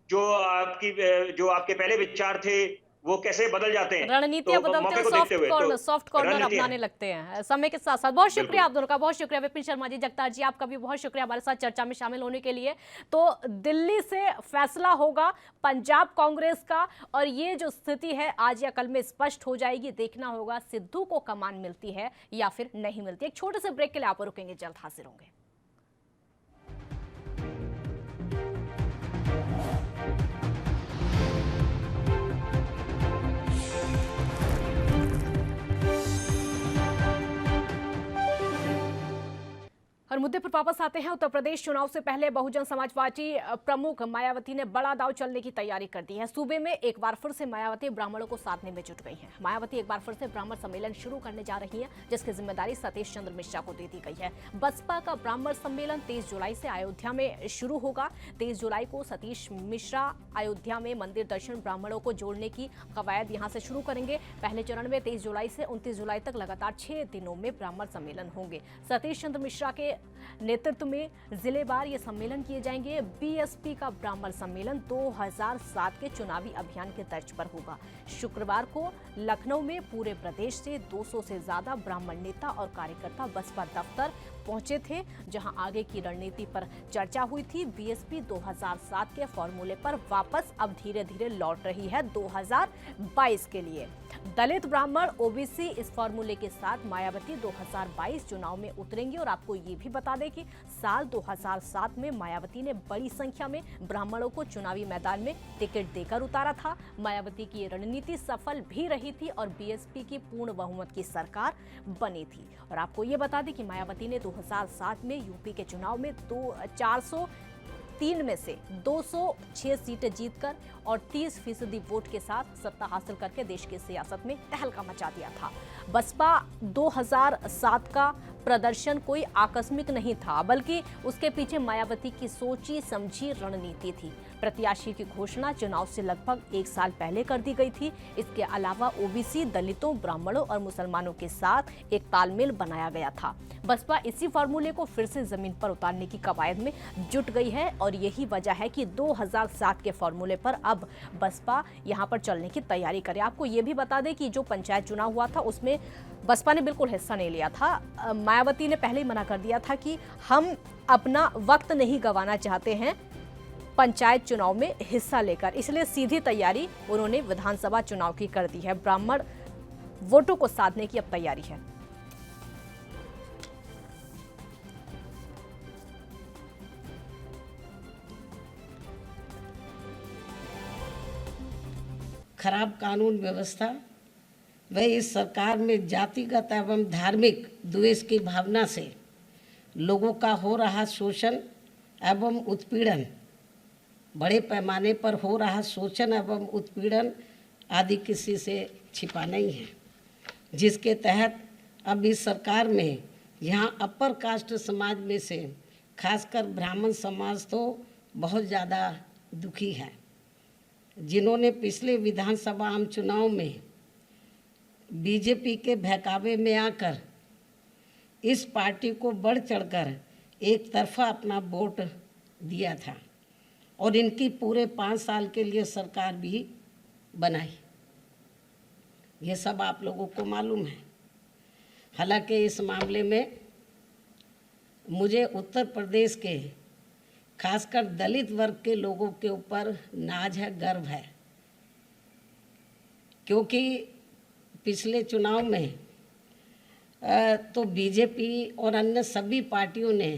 जो आपके पहले विचार थे वो कैसे बदल जाते हैं, रणनीतियां बदलते हैं, सॉफ्ट कॉर्नर अपनाने लगते हैं समय के साथ साथ। बहुत शुक्रिया आप दोनों का, बहुत शुक्रिया विपिन शर्मा जी, जगतार जी, आपका भी बहुत शुक्रिया हमारे साथ चर्चा में शामिल होने के लिए। तो दिल्ली से फैसला होगा पंजाब कांग्रेस का, और ये जो स्थिति है आज या कल में स्पष्ट हो जाएगी। देखना होगा सिद्धू को कमान मिलती है या फिर नहीं मिलती। एक छोटे से ब्रेक के लिए आप रुकेंगे, जल्द हाजिर होंगे। और मुद्दे पर वापस आते हैं। उत्तर प्रदेश चुनाव से पहले बहुजन समाज पार्टी प्रमुख मायावती ने बड़ा दांव चलने की तैयारी कर दी है। सूबे में एक बार फिर से मायावती ब्राह्मणों को साधने में जुट गई हैं। मायावती एक बार फिर से ब्राह्मण सम्मेलन शुरू करने जा रही हैं, जिसकी जिम्मेदारी सतीश चंद्र मिश्रा को दे दी गई है। बसपा का ब्राह्मण सम्मेलन 23 जुलाई से अयोध्या में शुरू होगा। 23 जुलाई को सतीश मिश्रा अयोध्या में मंदिर दर्शन ब्राह्मणों को जोड़ने की कवायद यहां से शुरू करेंगे। पहले चरण में 23 जुलाई से 29 जुलाई तक लगातार 6 दिनों में ब्राह्मण सम्मेलन होंगे। सतीश चंद्र मिश्रा के नेतृत्व में जिलेवार ये सम्मेलन किए जाएंगे। बीएसपी का ब्राह्मण सम्मेलन 2007 के चुनावी अभियान के तर्ज पर होगा। शुक्रवार को लखनऊ में पूरे प्रदेश से 200 से ज्यादा ब्राह्मण नेता और कार्यकर्ता बसपा दफ्तर पहुंचे थे, जहां आगे की रणनीति पर चर्चा हुई थी। बीएसपी 2007 के फॉर्मूले पर वापस अब धीरे धीरे लौट रही है 2022 के लिए। दलित ब्राह्मण ओबीसी इस फॉर्मूले के साथ मायावती 2022 चुनाव में उतरेंगी। और आपको ये भी बता दें कि साल 2007 में मायावती ने बड़ी संख्या में ब्राह्मणों को चुनावी मैदान में टिकट देकर उतारा था। मायावती की ये रणनीति सफल भी रही थी और बीएसपी की पूर्ण बहुमत की सरकार बनी थी। और आपको ये बता दें कि मायावती ने 2007 में यूपी के चुनाव में 403 में से 206 सीटें जीतकर और 30% वोट के साथ सत्ता हासिल करके देश की सियासत में तहलका मचा दिया था। बसपा 2007 का प्रदर्शन कोई आकस्मिक नहीं था, बल्कि उसके पीछे मायावती की सोची समझी रणनीति थी। प्रत्याशी की घोषणा चुनाव से लगभग 1 साल पहले कर दी गई थी। इसके अलावा ओबीसी, दलितों, ब्राह्मणों और मुसलमानों के साथ एक तालमेल बनाया गया था। बसपा इसी फॉर्मूले को फिर से जमीन पर उतारने की कवायद में जुट गई है और यही वजह है कि 2007 के फॉर्मूले पर अब बसपा यहां पर चलने की तैयारी करे। आपको ये भी बता दें कि जो पंचायत चुनाव हुआ था उसमें बसपा ने बिल्कुल हिस्सा नहीं लिया था। मायावती ने पहले ही मना कर दिया था कि हम अपना वक्त नहीं गंवाना चाहते हैं पंचायत चुनाव में हिस्सा लेकर, इसलिए सीधी तैयारी उन्होंने विधानसभा चुनाव की कर दी है। ब्राह्मण वोटों को साधने की अब तैयारी है। खराब कानून व्यवस्था व इस सरकार में जातिगत एवं धार्मिक द्वेष की भावना से लोगों का हो रहा शोषण एवं उत्पीड़न, बड़े पैमाने पर हो रहा शोषण एवं उत्पीड़न आदि किसी से छिपा नहीं है, जिसके तहत अब इस सरकार में यहाँ अपर कास्ट समाज में से खासकर ब्राह्मण समाज तो बहुत ज़्यादा दुखी है, जिन्होंने पिछले विधानसभा आम चुनाव में बीजेपी के बहकावे में आकर इस पार्टी को बढ़ चढ़कर एक तरफा अपना वोट दिया था और इनकी पूरे 5 साल के लिए सरकार भी बनाई। ये सब आप लोगों को मालूम है। हालांकि इस मामले में मुझे उत्तर प्रदेश के खासकर दलित वर्ग के लोगों के ऊपर नाज है, गर्व है, क्योंकि पिछले चुनाव में तो बीजेपी और अन्य सभी पार्टियों ने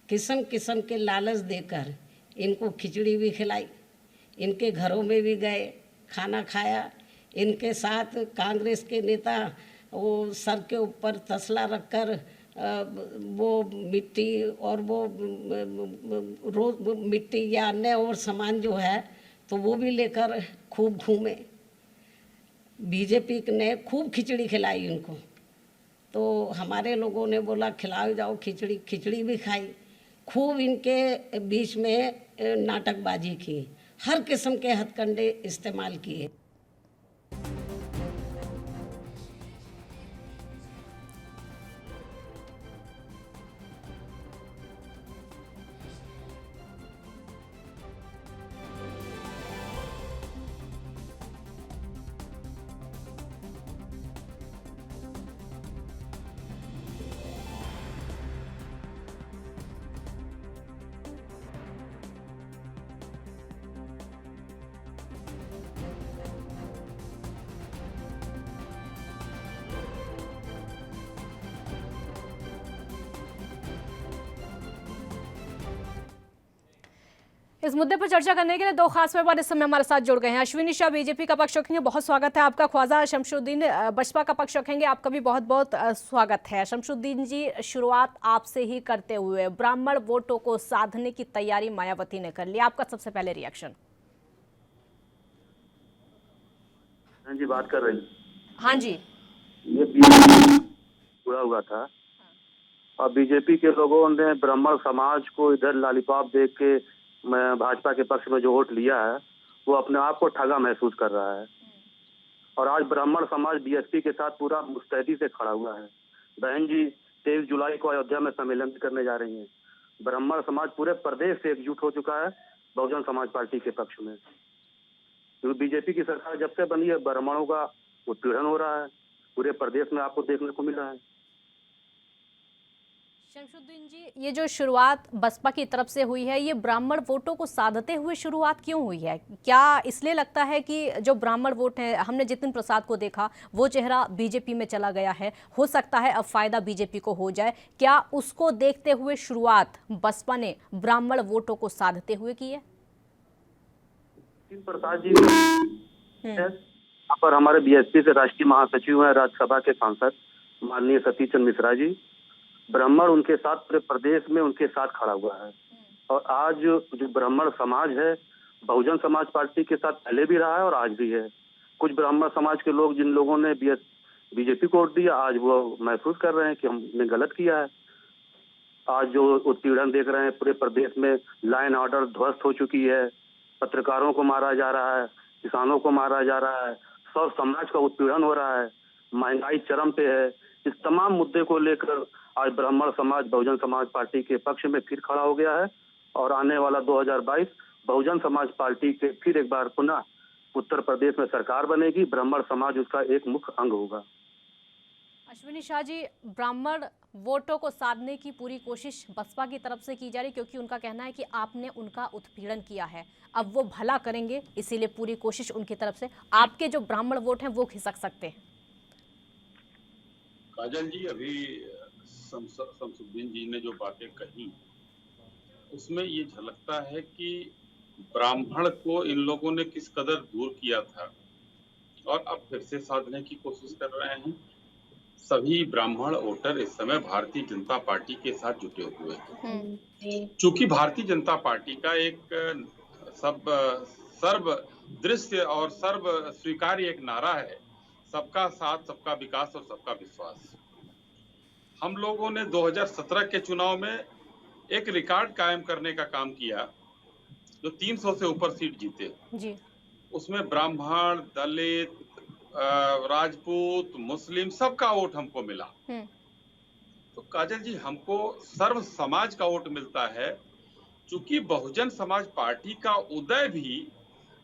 किस्म किस्म के लालच देकर इनको खिचड़ी भी खिलाई, इनके घरों में भी गए, खाना खाया। इनके साथ कांग्रेस के नेता वो सर के ऊपर तसला रखकर वो मिट्टी और वो मिट्टी या अन्य और सामान जो है तो वो भी लेकर खूब घूमे। बीजेपी ने खूब खिचड़ी खिलाई उनको, तो हमारे लोगों ने बोला खिलाओ जाओ खिचड़ी, खिचड़ी भी खाई। खूब इनके बीच में नाटकबाजी की, हर किस्म के हथकंडे इस्तेमाल किए। इस मुद्दे पर चर्चा करने के लिए दो खास मेहमान इस समय हमारे साथ जुड़ गए हैं। अश्विनी शाह बीजेपी का पक्ष रखेंगे, बहुत स्वागत है आपका। ख्वाजा शमशुद्दीन बसपा का पक्ष रखेंगे, आपका भी बहुत बहुत स्वागत है। शमशुद्दीन जी, शुरुआत आपसे ही करते हुए, ब्राह्मण वोटों को साधने की तैयारी मायावती ने कर ली, आपका सबसे पहले रिएक्शन। हाँ जी, बात कर रही हैं। हाँ जी, ये पूरा हुआ था और बीजेपी के लोगों ने ब्राह्मण समाज को इधर लॉलीपॉप देख के भाजपा के पक्ष में जो वोट लिया है वो अपने आप को ठगा महसूस कर रहा है। और आज ब्राह्मण समाज बीएसपी के साथ पूरा मुस्तैदी से खड़ा हुआ है। बहन जी 23 जुलाई को अयोध्या में सम्मेलन करने जा रही हैं। ब्राह्मण समाज पूरे प्रदेश से एकजुट हो चुका है बहुजन समाज पार्टी के पक्ष में, क्योंकि बीजेपी की सरकार जब से बनी है ब्राह्मणों का उत्पीड़न हो रहा है, पूरे प्रदेश में आपको देखने को मिला है। शमशुद्दीन जी, ये जो शुरुआत बसपा की तरफ से हुई है, ये ब्राह्मण वोटों को साधते हुए शुरुआत क्यों हुई है? क्या इसलिए लगता है कि जो ब्राह्मण वोट है, हमने जितिन प्रसाद को देखा, वो चेहरा बीजेपी में चला गया है, हो सकता है अब फायदा बीजेपी को हो जाए, क्या उसको देखते हुए शुरुआत बसपा ने ब्राह्मण वोटों को साधते हुए की है? जितिन प्रसाद जी यहाँ पर हमारे बीएसपी से राष्ट्रीय महासचिव हैं, राज्यसभा के सांसद माननीय सतीश चंद्र मिश्रा जी, ब्राह्मण उनके साथ पूरे प्रदेश में उनके साथ खड़ा हुआ है। और आज जो ब्राह्मण समाज है बहुजन समाज पार्टी के साथ पहले भी रहा है और आज भी है। कुछ ब्राह्मण समाज के लोग जिन लोगों ने बीजेपी को वोट दिया, आज वो महसूस कर रहे हैं कि हमने गलत किया है। आज जो उत्पीड़न देख रहे हैं पूरे प्रदेश में, लाइन ऑर्डर ध्वस्त हो चुकी है, पत्रकारों को मारा जा रहा है, किसानों को मारा जा रहा है, सब समाज का उत्पीड़न हो रहा है, महंगाई चरम पे है। इस तमाम मुद्दे को लेकर आज ब्राह्मण समाज बहुजन समाज पार्टी के पक्ष में फिर खड़ा हो गया है और आने वाला 2022 बहुजन समाज पार्टी के फिर एक बार पुनः उत्तर प्रदेश में सरकार बनेगी। ब्राह्मण समाज उसका एक मुख्य अंग होगा। अश्विनी शाह जी, ब्राह्मण वोटों को साधने की पूरी कोशिश बसपा की तरफ से की जा रही, क्योंकि उनका कहना है कि आपने उनका उत्पीड़न किया है, अब वो भला करेंगे, इसीलिए पूरी कोशिश उनकी तरफ से। आपके जो ब्राह्मण वोट हैं वो खिसक सकते हैं। काजल जी, अभी शमशुद्दीन जी ने जो बातें कही उसमें ये झलकता है कि ब्राह्मण को इन लोगों ने किस कदर दूर किया था और अब फिर से साधने की कोशिश कर रहे हैं। सभी ब्राह्मण वोटर इस समय भारतीय जनता पार्टी के साथ जुटे हुए हैं। चूंकि भारतीय जनता पार्टी का एक सर्व दृश्य और सर्व स्वीकार्य एक नारा है, सबका साथ, सबका विकास और सबका विश्वास। हम लोगों ने 2017 के चुनाव में एक रिकॉर्ड कायम करने का काम किया, जो 300 से ऊपर सीट जीते जी। उसमें ब्राह्मण, दलित, राजपूत, मुस्लिम सबका वोट हमको मिला। तो काजल जी, हमको सर्व समाज का वोट मिलता है। चूंकि बहुजन समाज पार्टी का उदय भी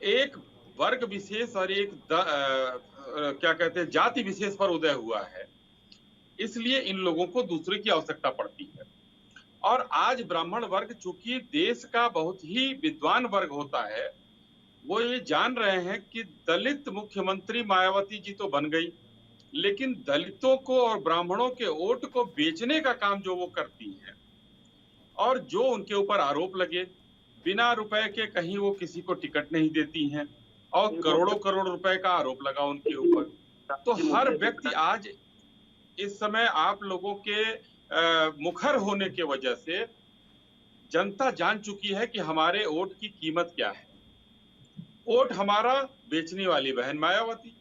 एक वर्ग विशेष और एक क्या कहते हैं जाति विशेष पर उदय हुआ है, इसलिए इन लोगों को दूसरे की आवश्यकता पड़ती है। और आज ब्राह्मण वर्ग चूंकि देश का बहुत ही विद्वान वर्ग होता है, वो ये जान रहे हैं कि दलित मुख्यमंत्री मायावती जी तो बन गई, लेकिन दलितों को और ब्राह्मणों के वोट को बेचने का काम जो वो करती हैं और जो उनके ऊपर आरोप लगे, बिना रुपए के कहीं वो किसी को टिकट नहीं देती हैं और करोड़ों करोड़ रुपए का आरोप लगा उनके ऊपर। तो हर व्यक्ति आज इस समय आप लोगों के मुखर होने के वजह से जनता जान चुकी है कि हमारे वोट की कीमत क्या है। वोट हमारा बेचने वाली बहन मायावती।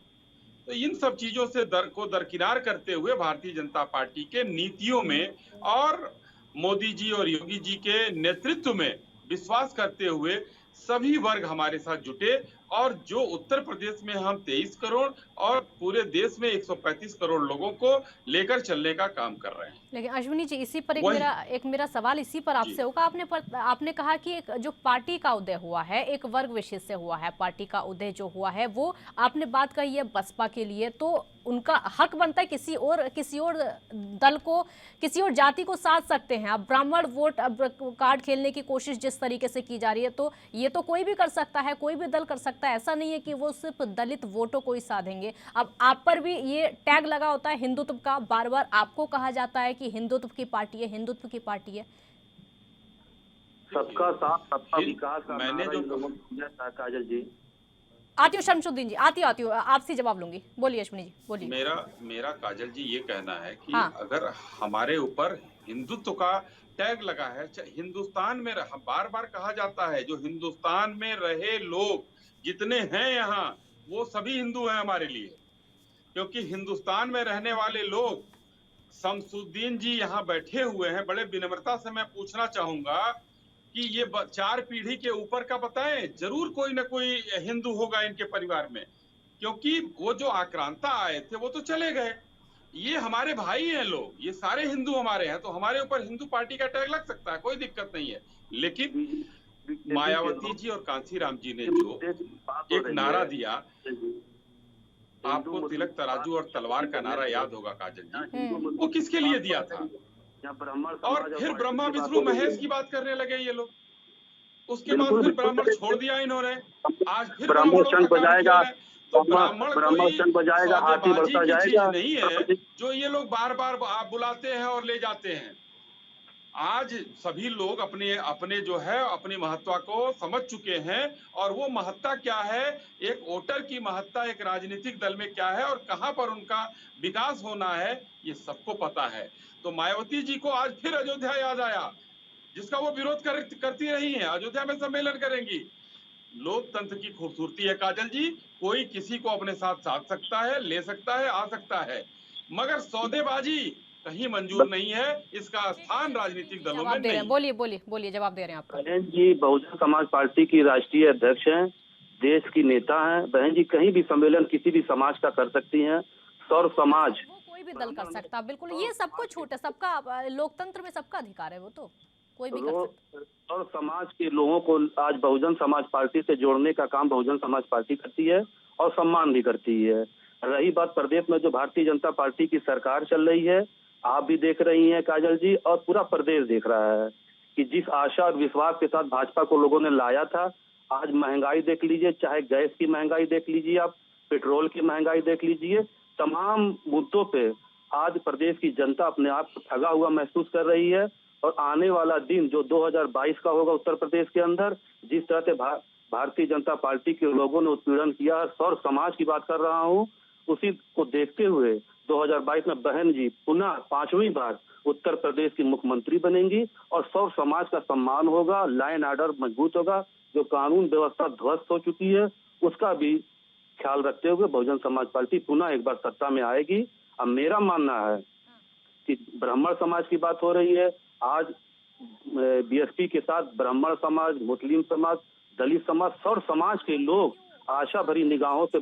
तो इन सब चीजों से दरकिनार करते हुए भारतीय जनता पार्टी के नीतियों में और मोदी जी और योगी जी के नेतृत्व में विश्वास करते हुए सभी वर्ग हमारे साथ जुटे और जो उत्तर प्रदेश में हम 23 करोड़ और पूरे देश में 135 करोड़ लोगों को लेकर चलने का काम कर रहे हैं। लेकिन अश्विनी जी, इसी पर एक मेरा सवाल इसी पर आपसे होगा। आपने कहा कि एक जो पार्टी का उदय हुआ है, एक वर्ग विशेष से हुआ है, पार्टी का उदय जो हुआ है वो आपने बात कही है बसपा के लिए, तो उनका हक बनता है किसी और दल को, किसी और जाति को साध सकते हैं। अब ब्राह्मण वोट अब कार्ड खेलने की कोशिश जिस तरीके से की जा रही है, तो ये तो कोई भी कर सकता है, कोई भी दल कर सकता है, ऐसा नहीं है कि वो सिर्फ दलित वोटों को ही साधेंगे। अब आप पर भी ये टैग लगा होता है हिंदुत्व का, बार बार आपको कहा जाता है कि हिंदुत्व की पार्टी है, हिंदुत्व की पार्टी है। सबका साथ सबका विकास का मैंने नारा जो इन लोगों ने दिया था काजल जी। आती हूँ शमशुद्दीन जी, आती हूँ आपसे जवाब लूंगी। बोलिए अश्विनी जी, बोलिए। मेरा काजल जी ये कहना है कि हाँ। अगर हमारे ऊपर हिंदुत्व का टैग लगा है, हिंदुस्तान में बार बार कहा जाता है जो हिंदुस्तान में रहे लोग जितने हैं यहाँ वो सभी हिंदू हैं हमारे लिए, क्योंकि हिंदुस्तान में रहने वाले लोग, शमसुद्दीन जी यहाँ बैठे हुए हैं, बड़े विनम्रता से मैं पूछना चाहूंगा कि ये 4 पीढ़ी के ऊपर का बताएं, जरूर कोई ना कोई हिंदू होगा इनके परिवार में, क्योंकि वो जो आक्रांता आए थे वो तो चले गए। ये हमारे भाई हैं लोग, ये सारे हिंदू हमारे हैं, तो हमारे ऊपर हिंदू पार्टी का टैग लग सकता है, कोई दिक्कत नहीं है। लेकिन मायावती जी और कांसीराम जी ने जो एक नारा दिया, आपको तिलक तराजू और तलवार का नारा याद होगा काजल जी, वो किसके लिए दिया था? और फिर ब्रह्मा विष्णु महेश की बात करने लगे ये लोग, उसके बाद फिर ब्राह्मण छोड़ दिया इन्होंने, आज फिर ब्राह्मण शंख बजाएगा, तो ब्राह्मण शंख बजाएगा, हाथी बढ़ता जाएगा। नहीं है जो ये लोग बार बार बुलाते हैं और ले जाते हैं। आज सभी लोग अपने अपने जो है अपनी महत्ता को समझ चुके हैं, और वो महत्ता क्या है, एक वोटर की महत्ता एक राजनीतिक दल में क्या है और कहां पर उनका विकास होना है, ये सबको पता है। तो मायावती जी को आज फिर अयोध्या याद आया, जिसका वो विरोध करती रही है, अयोध्या में सम्मेलन करेंगी। लोकतंत्र की खूबसूरती है काजल जी, कोई किसी को अपने साथ साध सकता है, ले सकता है, आ सकता है, मगर सौदेबाजी कहीं मंजूर नहीं है, इसका स्थान राजनीतिक दलों में नहीं। बोलिए जवाब दे रहे हैं आप। बहन जी बहुजन समाज पार्टी की राष्ट्रीय अध्यक्ष हैं, देश की नेता हैं। बहन जी कहीं भी सम्मेलन किसी भी समाज का कर सकती हैं, सर्व समाज, वो कोई भी दल कर सकता, बिल्कुल, ये सबको छूट है, सबका लोकतंत्र में सबका अधिकार है, वो तो कोई भी कर सकता। और समाज के लोगों को आज बहुजन समाज पार्टी से जोड़ने का काम बहुजन समाज पार्टी करती है और सम्मान भी करती है। रही बात प्रदेश में जो भारतीय जनता पार्टी की सरकार चल रही है, आप भी देख रही हैं काजल जी, और पूरा प्रदेश देख रहा है कि जिस आशा और विश्वास के साथ भाजपा को लोगों ने लाया था, आज महंगाई देख लीजिए, चाहे गैस की महंगाई देख लीजिए, आप पेट्रोल की महंगाई देख लीजिए, तमाम मुद्दों पे आज प्रदेश की जनता अपने आप को ठगा हुआ महसूस कर रही है। और आने वाला दिन जो 2022 का होगा उत्तर प्रदेश के अंदर, जिस तरह से भारतीय जनता पार्टी के लोगों ने उत्पीड़न किया, सर्व समाज की बात कर रहा हूँ, उसी को देखते हुए 2022 में बहन जी पुनः 5वीं बार उत्तर प्रदेश की मुख्यमंत्री बनेंगी और सर्व समाज का सम्मान होगा, लाइन ऑर्डर मजबूत होगा, जो कानून व्यवस्था ध्वस्त हो चुकी है उसका भी ख्याल रखते हुए बहुजन समाज पार्टी पुनः एक बार सत्ता में आएगी। अब मेरा मानना है कि ब्राह्मण समाज की बात हो रही है, आज बीएसपी के साथ ब्राह्मण समाज, मुस्लिम समाज, दलित समाज, सर्व समाज के लोग आशा भरी निगाहों से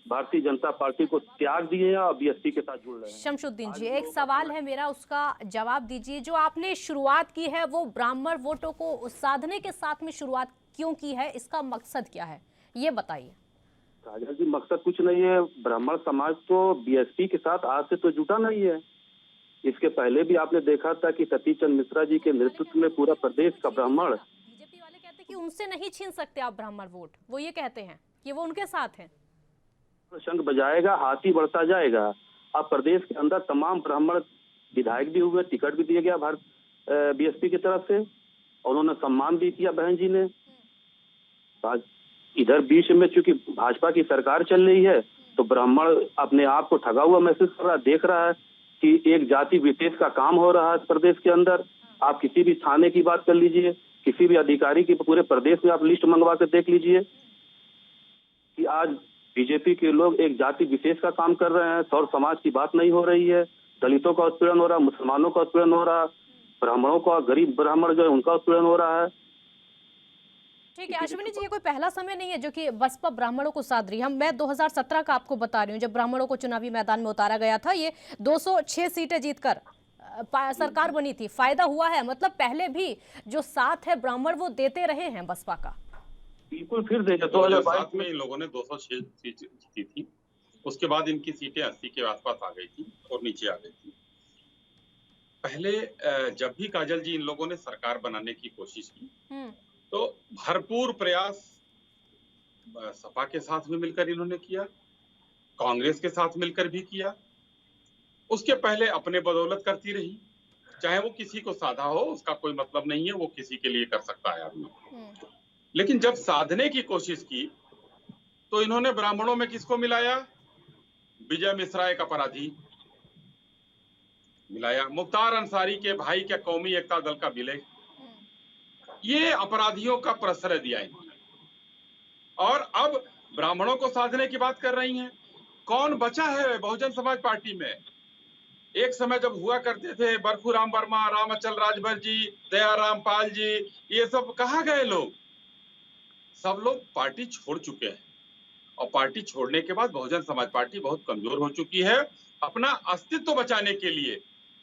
भारतीय जनता पार्टी को त्याग दिए हैं और बीएसपी के साथ जुड़ रहे हैं। शमशुद्दीन जी, एक सवाल है मेरा, उसका जवाब दीजिए। जो आपने शुरुआत की है वो ब्राह्मण वोटों को साधने के साथ में शुरुआत क्यों की है, इसका मकसद क्या है, ये बताइए। काजल जी मकसद कुछ नहीं है, ब्राह्मण समाज तो बीएसपी के साथ आज से तो जुटा नहीं है। इसके पहले भी आपने देखा था कि सतीश चंद्र मिश्रा जी के नेतृत्व में पूरा प्रदेश का ब्राह्मण, बीजेपी वाले कहते हैं कि उनसे नहीं छीन सकते आप ब्राह्मण वोट, वो ये कहते हैं कि वो उनके साथ हैं। शंख बजाएगा, हाथी बढ़ता जाएगा। अब प्रदेश के अंदर तमाम ब्राह्मण विधायक भी हुए, टिकट भी दिया गया बीएसपी की तरफ से, उन्होंने सम्मान भी किया बहन जी ने। इधर बीच में चूंकि भाजपा की सरकार चल रही है तो ब्राह्मण अपने आप को ठगा हुआ महसूस कर रहा, देख रहा है कि एक जाति विशेष का काम हो रहा है प्रदेश के अंदर। आप किसी भी थाने की बात कर लीजिए, किसी भी अधिकारी की, पूरे प्रदेश में आप लिस्ट मंगवा कर देख लीजिए कि आज बीजेपी के लोग एक जाति विशेष का काम कर रहे हैं, सर्व समाज की बात नहीं हो रही है। दलितों का उत्पीड़न हो रहा है, मुसलमानों का उत्पीड़न हो रहा है, ब्राह्मणों का, गरीब ब्राह्मण जो है उनका उत्पीड़न हो रहा है। ठीक है अश्विनी जी, ये कोई पहला समय नहीं है जो कि बसपा ब्राह्मणों को साध रही है। मैं 2017 का आपको बता रही हूँ, जब ब्राह्मणों को चुनावी मैदान में उतारा गया था, ये 206 सीटें जीतकर सरकार बनी थी। फायदा हुआ है, मतलब पहले भी जो साथ है ब्राह्मण वो देते रहे हैं बसपा का। बिल्कुल फिर देगा। 2007 में इन लोगों ने 206 सीट जीती थी, उसके बाद इनकी सीटें 80 के आसपास आ गई थी और नीचे आ गई थी। पहले जब भी काजल जी इन लोगों ने सरकार बनाने की कोशिश की तो भरपूर प्रयास सपा के साथ भी मिलकर इन्होंने किया, कांग्रेस के साथ मिलकर भी किया, उसके पहले अपने बदौलत करती रही, चाहे वो किसी को साधा हो, उसका कोई मतलब नहीं है, वो किसी के लिए कर सकता है आदमी। लेकिन जब साधने की कोशिश की तो इन्होंने ब्राह्मणों में किसको मिलाया? विजय मिश्रा एक अपराधी मिलाया, मुख्तार अंसारी के भाई के कौमी एकता दल का विलय, ये अपराधियों का प्रश्रय दिया इन्होंने। और अब ब्राह्मणों को साधने की बात कर रही हैं। कौन बचा है बहुजन समाज पार्टी में? एक समय जब हुआ करते थे बरखूराम वर्मा, रामअचल राजभर जी, दयाराम पाल जी, ये सब कहाँ गए लोग? सब लोग पार्टी छोड़ चुके हैं। और पार्टी छोड़ने के बाद बहुजन समाज पार्टी बहुत कमजोर हो चुकी है। अपना अस्तित्व बचाने के लिए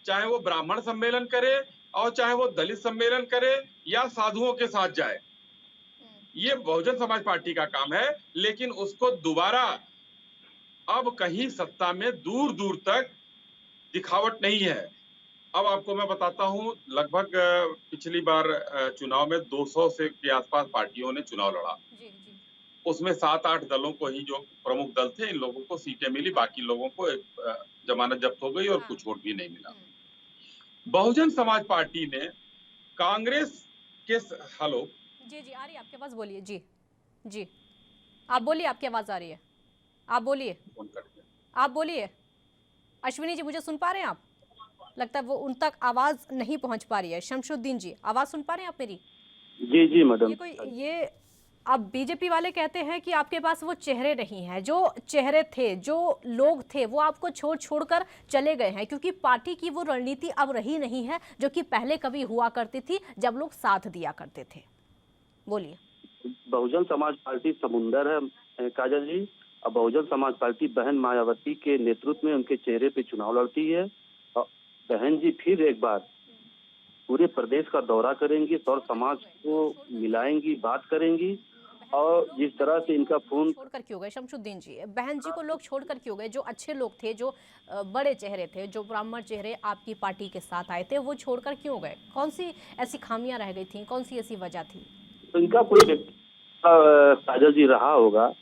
चाहे वो ब्राह्मण सम्मेलन करे और चाहे वो दलित सम्मेलन करे या साधुओं के साथ जाए, ये बहुजन समाज पार्टी का काम है। लेकिन उसको दोबारा अब कहीं सत्ता में दूर दूर तक दिखावट नहीं है। अब आपको मैं बताता हूं, लगभग पिछली बार चुनाव में 200 से के आसपास पार्टियों ने चुनाव लड़ा। उसमें 7-8 दलों को ही, जो प्रमुख दल थे, इन लोगों को सीटें मिली, बाकी लोगों को जमानत जब्त हो गई और कुछ वोट भी नहीं मिला। बहुजन समाज पार्टी ने कांग्रेस के हेलो जी आ रही है आपकी आवाज, बोलिए। जी आप बोलिए, आपकी आवाज आ रही है, आप बोलिए, आप बोलिए। अश्विनी जी मुझे सुन पा रहे हैं आप? लगता है वो उन तक आवाज नहीं पहुंच पा रही है। शमशुद्दीन जी आवाज सुन पा रहे हैं आप मेरी? जी मैडम। ये अब बीजेपी वाले कहते हैं कि आपके पास वो चेहरे नहीं हैं, जो चेहरे थे, जो लोग थे, वो आपको छोड़ कर चले गए हैं, क्योंकि पार्टी की वो रणनीति अब रही नहीं है जो कि पहले कभी हुआ करती थी जब लोग साथ दिया करते थे। बोलिए। बहुजन समाज पार्टी समुंदर है काजल जी। अब बहुजन समाज पार्टी बहन मायावती के नेतृत्व में उनके चेहरे पे चुनाव लड़ती है। और बहन जी फिर एक बार पूरे प्रदेश का दौरा करेंगी और समाज को मिलाएंगी, बात करेंगी। और जिस तरह से इनका फोन छोड़कर क्यों गए शमशुद्दीन जी? बहन जी को लोग छोड़कर क्यों गए? जो अच्छे लोग थे, जो बड़े चेहरे थे, जो ब्राह्मण चेहरे आपकी पार्टी के साथ आए थे, वो छोड़कर क्यों गए? कौन सी ऐसी खामियां रह गई थी? कौन सी ऐसी वजह थी? तो इनका कोई व्यक्ति काजल जी रहा होगा।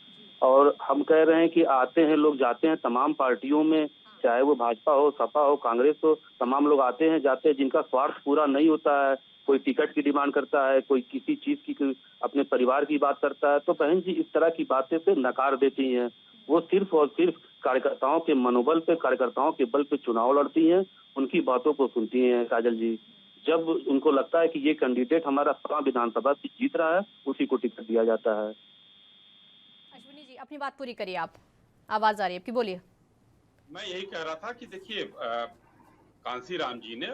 और हम कह रहे हैं कि आते हैं लोग, जाते हैं तमाम पार्टियों में, चाहे वो भाजपा हो, सपा हो, कांग्रेस हो, तमाम लोग आते हैं जाते हैं, जिनका स्वार्थ पूरा नहीं होता है। कोई टिकट की डिमांड करता है, कोई किसी चीज की, अपने परिवार की बात करता है। तो बहन जी इस तरह की बातें से नकार देती हैं। वो सिर्फ और सिर्फ कार्यकर्ताओं के मनोबल पे, कार्यकर्ताओं के बल पे चुनाव लड़ती हैं, उनकी बातों को सुनती हैं काजल जी। जब उनको लगता है कि ये कैंडिडेट हमारा विधानसभा से जीत रहा है, उसी को टिकट दिया जाता है। अश्विनी जी अपनी बात पूरी करिए, आप आवाज आ रही है आपकी, बोलिए। मैं यही कह रहा था कि देखिए, कांसी राम जी ने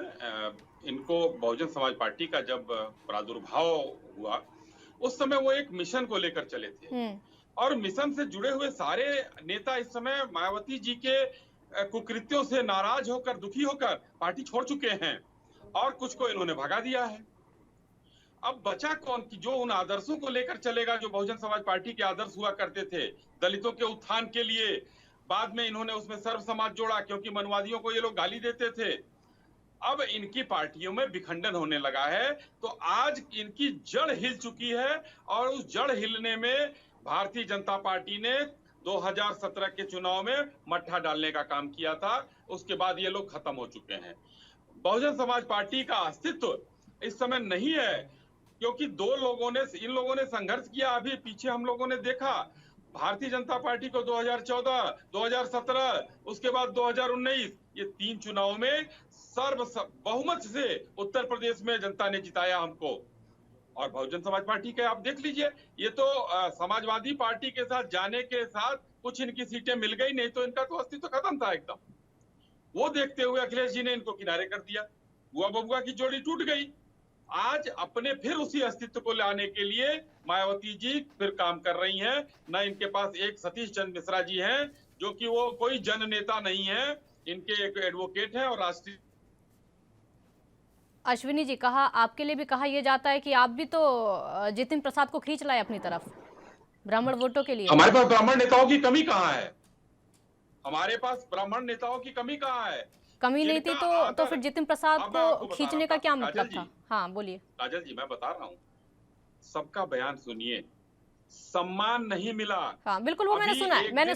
इनको बहुजन समाज पार्टी का जब प्रादुर्भाव हुआ, उस समय वो एक मिशन को लेकर चले थे। और मिशन से जुड़े हुए सारे नेता इस समय मायावती जी के कुकृत्यों से नाराज होकर, दुखी होकर पार्टी छोड़ चुके हैं और कुछ को इन्होंने भगा दिया है। अब बचा कौन कि जो उन आदर्शों को लेकर चलेगा जो बहुजन समाज पार्टी के आदर्श हुआ करते थे दलितों के उत्थान के लिए। बाद में इन्होंने उसमें सर्व समाज जोड़ा, क्योंकि मनवादियों को ये लोग गाली देते थे। अब इनकी पार्टियों में विखंडन होने लगा है, तो आज इनकी जड़ हिल चुकी है। और उस जड़ हिलने में भारतीय जनता पार्टी ने 2017 के चुनाव में मट्ठा डालने का काम किया था। उसके बाद ये लोग खत्म हो चुके हैं। बहुजन समाज पार्टी का अस्तित्व इस समय नहीं है, क्योंकि इन लोगों ने संघर्ष किया। अभी पीछे हम लोगों ने देखा, भारतीय जनता पार्टी को 2014, 2017, उसके बाद 2019, ये 3 चुनाव में बहुमत से उत्तर प्रदेश में जनता ने जिताया हमको। और बहुजन समाज पार्टी के आप देख लीजिए, ये तो समाजवादी पार्टी के साथ जाने के साथ कुछ इनकी सीटें मिल गई, नहीं तो इनका तो अस्तित्व खत्म था एकदम। वो देखते हुए अखिलेश जी ने इनको किनारे कर दिया, बुआ बबुआ की जोड़ी टूट गई। आज अपने फिर उसी अस्तित्व को लाने के लिए मायावती जी फिर काम कर रही हैं। न इनके पास एक सतीश चंद्र मिश्रा जी हैं, जो कि वो कोई जन नेता नहीं है, इनके एक एडवोकेट हैं और राष्ट्रीय। अश्विनी जी कहा, आपके लिए भी कहा यह जाता है कि आप भी तो जितिन प्रसाद को खींच लाए अपनी तरफ ब्राह्मण वोटों के लिए। हमारे पास ब्राह्मण नेताओं की कमी कहाँ है? हमारे पास ब्राह्मण नेताओं की कमी कहाँ है? कमी नहीं थी तो फिर जितिन प्रसाद को खींचने का क्या मतलब था? हाँ बोलिए। काजल जी मैं बता रहा हूँ, सबका बयान सुनिए। सम्मान नहीं मिला। हाँ बिल्कुल, वो मैंने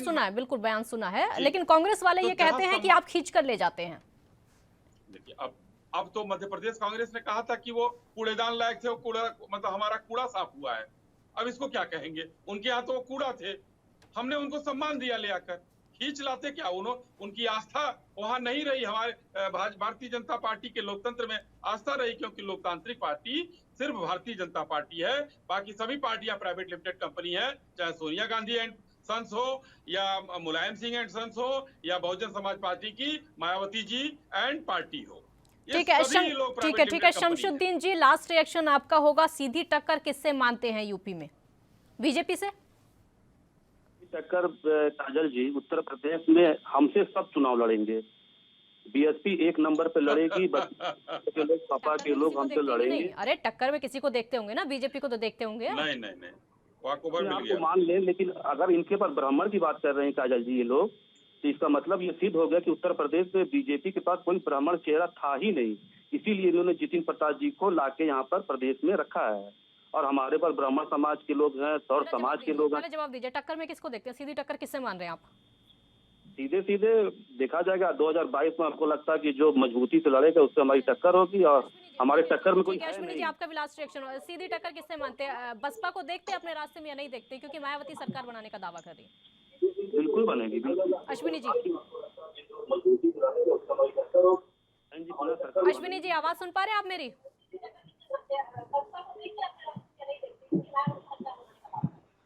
सुना है, बिल्कुल बयान सुना है। लेकिन कांग्रेस वाले ये कहते हैं कि आप खींच कर ले जाते हैं। देखिए, अब अब तो मध्य प्रदेश कांग्रेस ने कहा था कि वो कूड़ेदान लायक थे, वो कूड़ा मतलब हमारा कूड़ा साफ हुआ है। अब इसको क्या कहेंगे? उनके यहाँ तो वो कूड़ा थे, हमने उनको सम्मान दिया ले आकर। खींच लाते क्या? उनकी आस्था वहां नहीं रही। हमारे भारतीय जनता पार्टी के लोकतंत्र में आस्था रही, क्योंकि लोकतांत्रिक पार्टी सिर्फ भारतीय जनता पार्टी है, बाकी सभी पार्टियां प्राइवेट लिमिटेड कंपनी है, चाहे सोनिया गांधी एंड सन्स हो या मुलायम सिंह एंड सन्स हो या बहुजन समाज पार्टी की मायावती जी एंड पार्टी हो। ठीक है, ठीक है शमशुद्दीन जी, लास्ट रिएक्शन आपका होगा। सीधी टक्कर किससे मानते हैं यूपी में? बीजेपी से टक्कर काजल जी, उत्तर प्रदेश में हमसे सब चुनाव लड़ेंगे। बीएसपी एक नंबर पे लड़ेगी, के लोग सपा के लोग हमसे लड़ेंगे। अरे टक्कर में किसी को देखते होंगे ना, बीजेपी को तो देखते होंगे। नहीं वॉकओवर मिल गया। आपको मान लें, लेकिन अगर इनके पास ब्राह्मण की बात कर रहे हैं काजल जी ये लोग, तो इसका मतलब ये सिद्ध हो गया कि उत्तर प्रदेश में बीजेपी के पास कोई ब्राह्मण चेहरा था ही नहीं। इसीलिए इन्होंने जितिन प्रसाद जी को लाके यहाँ पर प्रदेश में रखा है। और हमारे पास ब्राह्मण समाज के लोग हैं, सौर समाज के लोग हैं। जवाब दीजिए, टक्कर में किसको देखते हैं? सीधी टक्कर किससे मान रहे हैं आप? सीधे सीधे देखा जाएगा 2022 में हमको लगता है कि जो मजबूती से लड़ेगा उससे हमारी टक्कर होगी, और हमारे टक्कर में कोई है अश्विनी जी, आपका भी लास्ट रिएक्शन। सीधी टक्कर किससे मानते हैं? बसपा को देखते हैं अपने रास्ते में या नहीं देखते? क्योंकि मायावती सरकार बनाने का दावा कर रही है। बिल्कुल बनेगी। अश्विनी जी, अश्विनी जी आवाज सुन पा रहे हैं आप मेरी?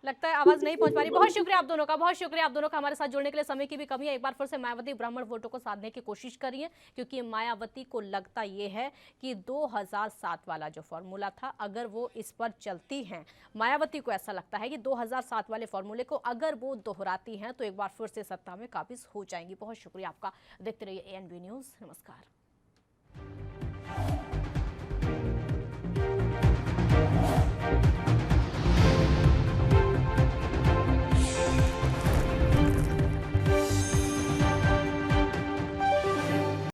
लगता है आवाज नहीं पहुंच पा रही। बहुत शुक्रिया आप दोनों का, बहुत शुक्रिया आप दोनों का हमारे साथ जुड़ने के लिए। समय की भी कमी है। एक बार फिर से मायावती ब्राह्मण वोटों को साधने की कोशिश करी है, क्योंकि मायावती को लगता ये है कि 2007 वाला जो फॉर्मूला था, अगर वो इस पर चलती हैं, मायावती को ऐसा लगता है कि 2007 वाले फॉर्मूले को अगर वो दोहराती हैं तो एक बार फिर से सत्ता में काबिज हो जाएंगी। बहुत शुक्रिया आपका। देखते रहिए ANB न्यूज़। नमस्कार।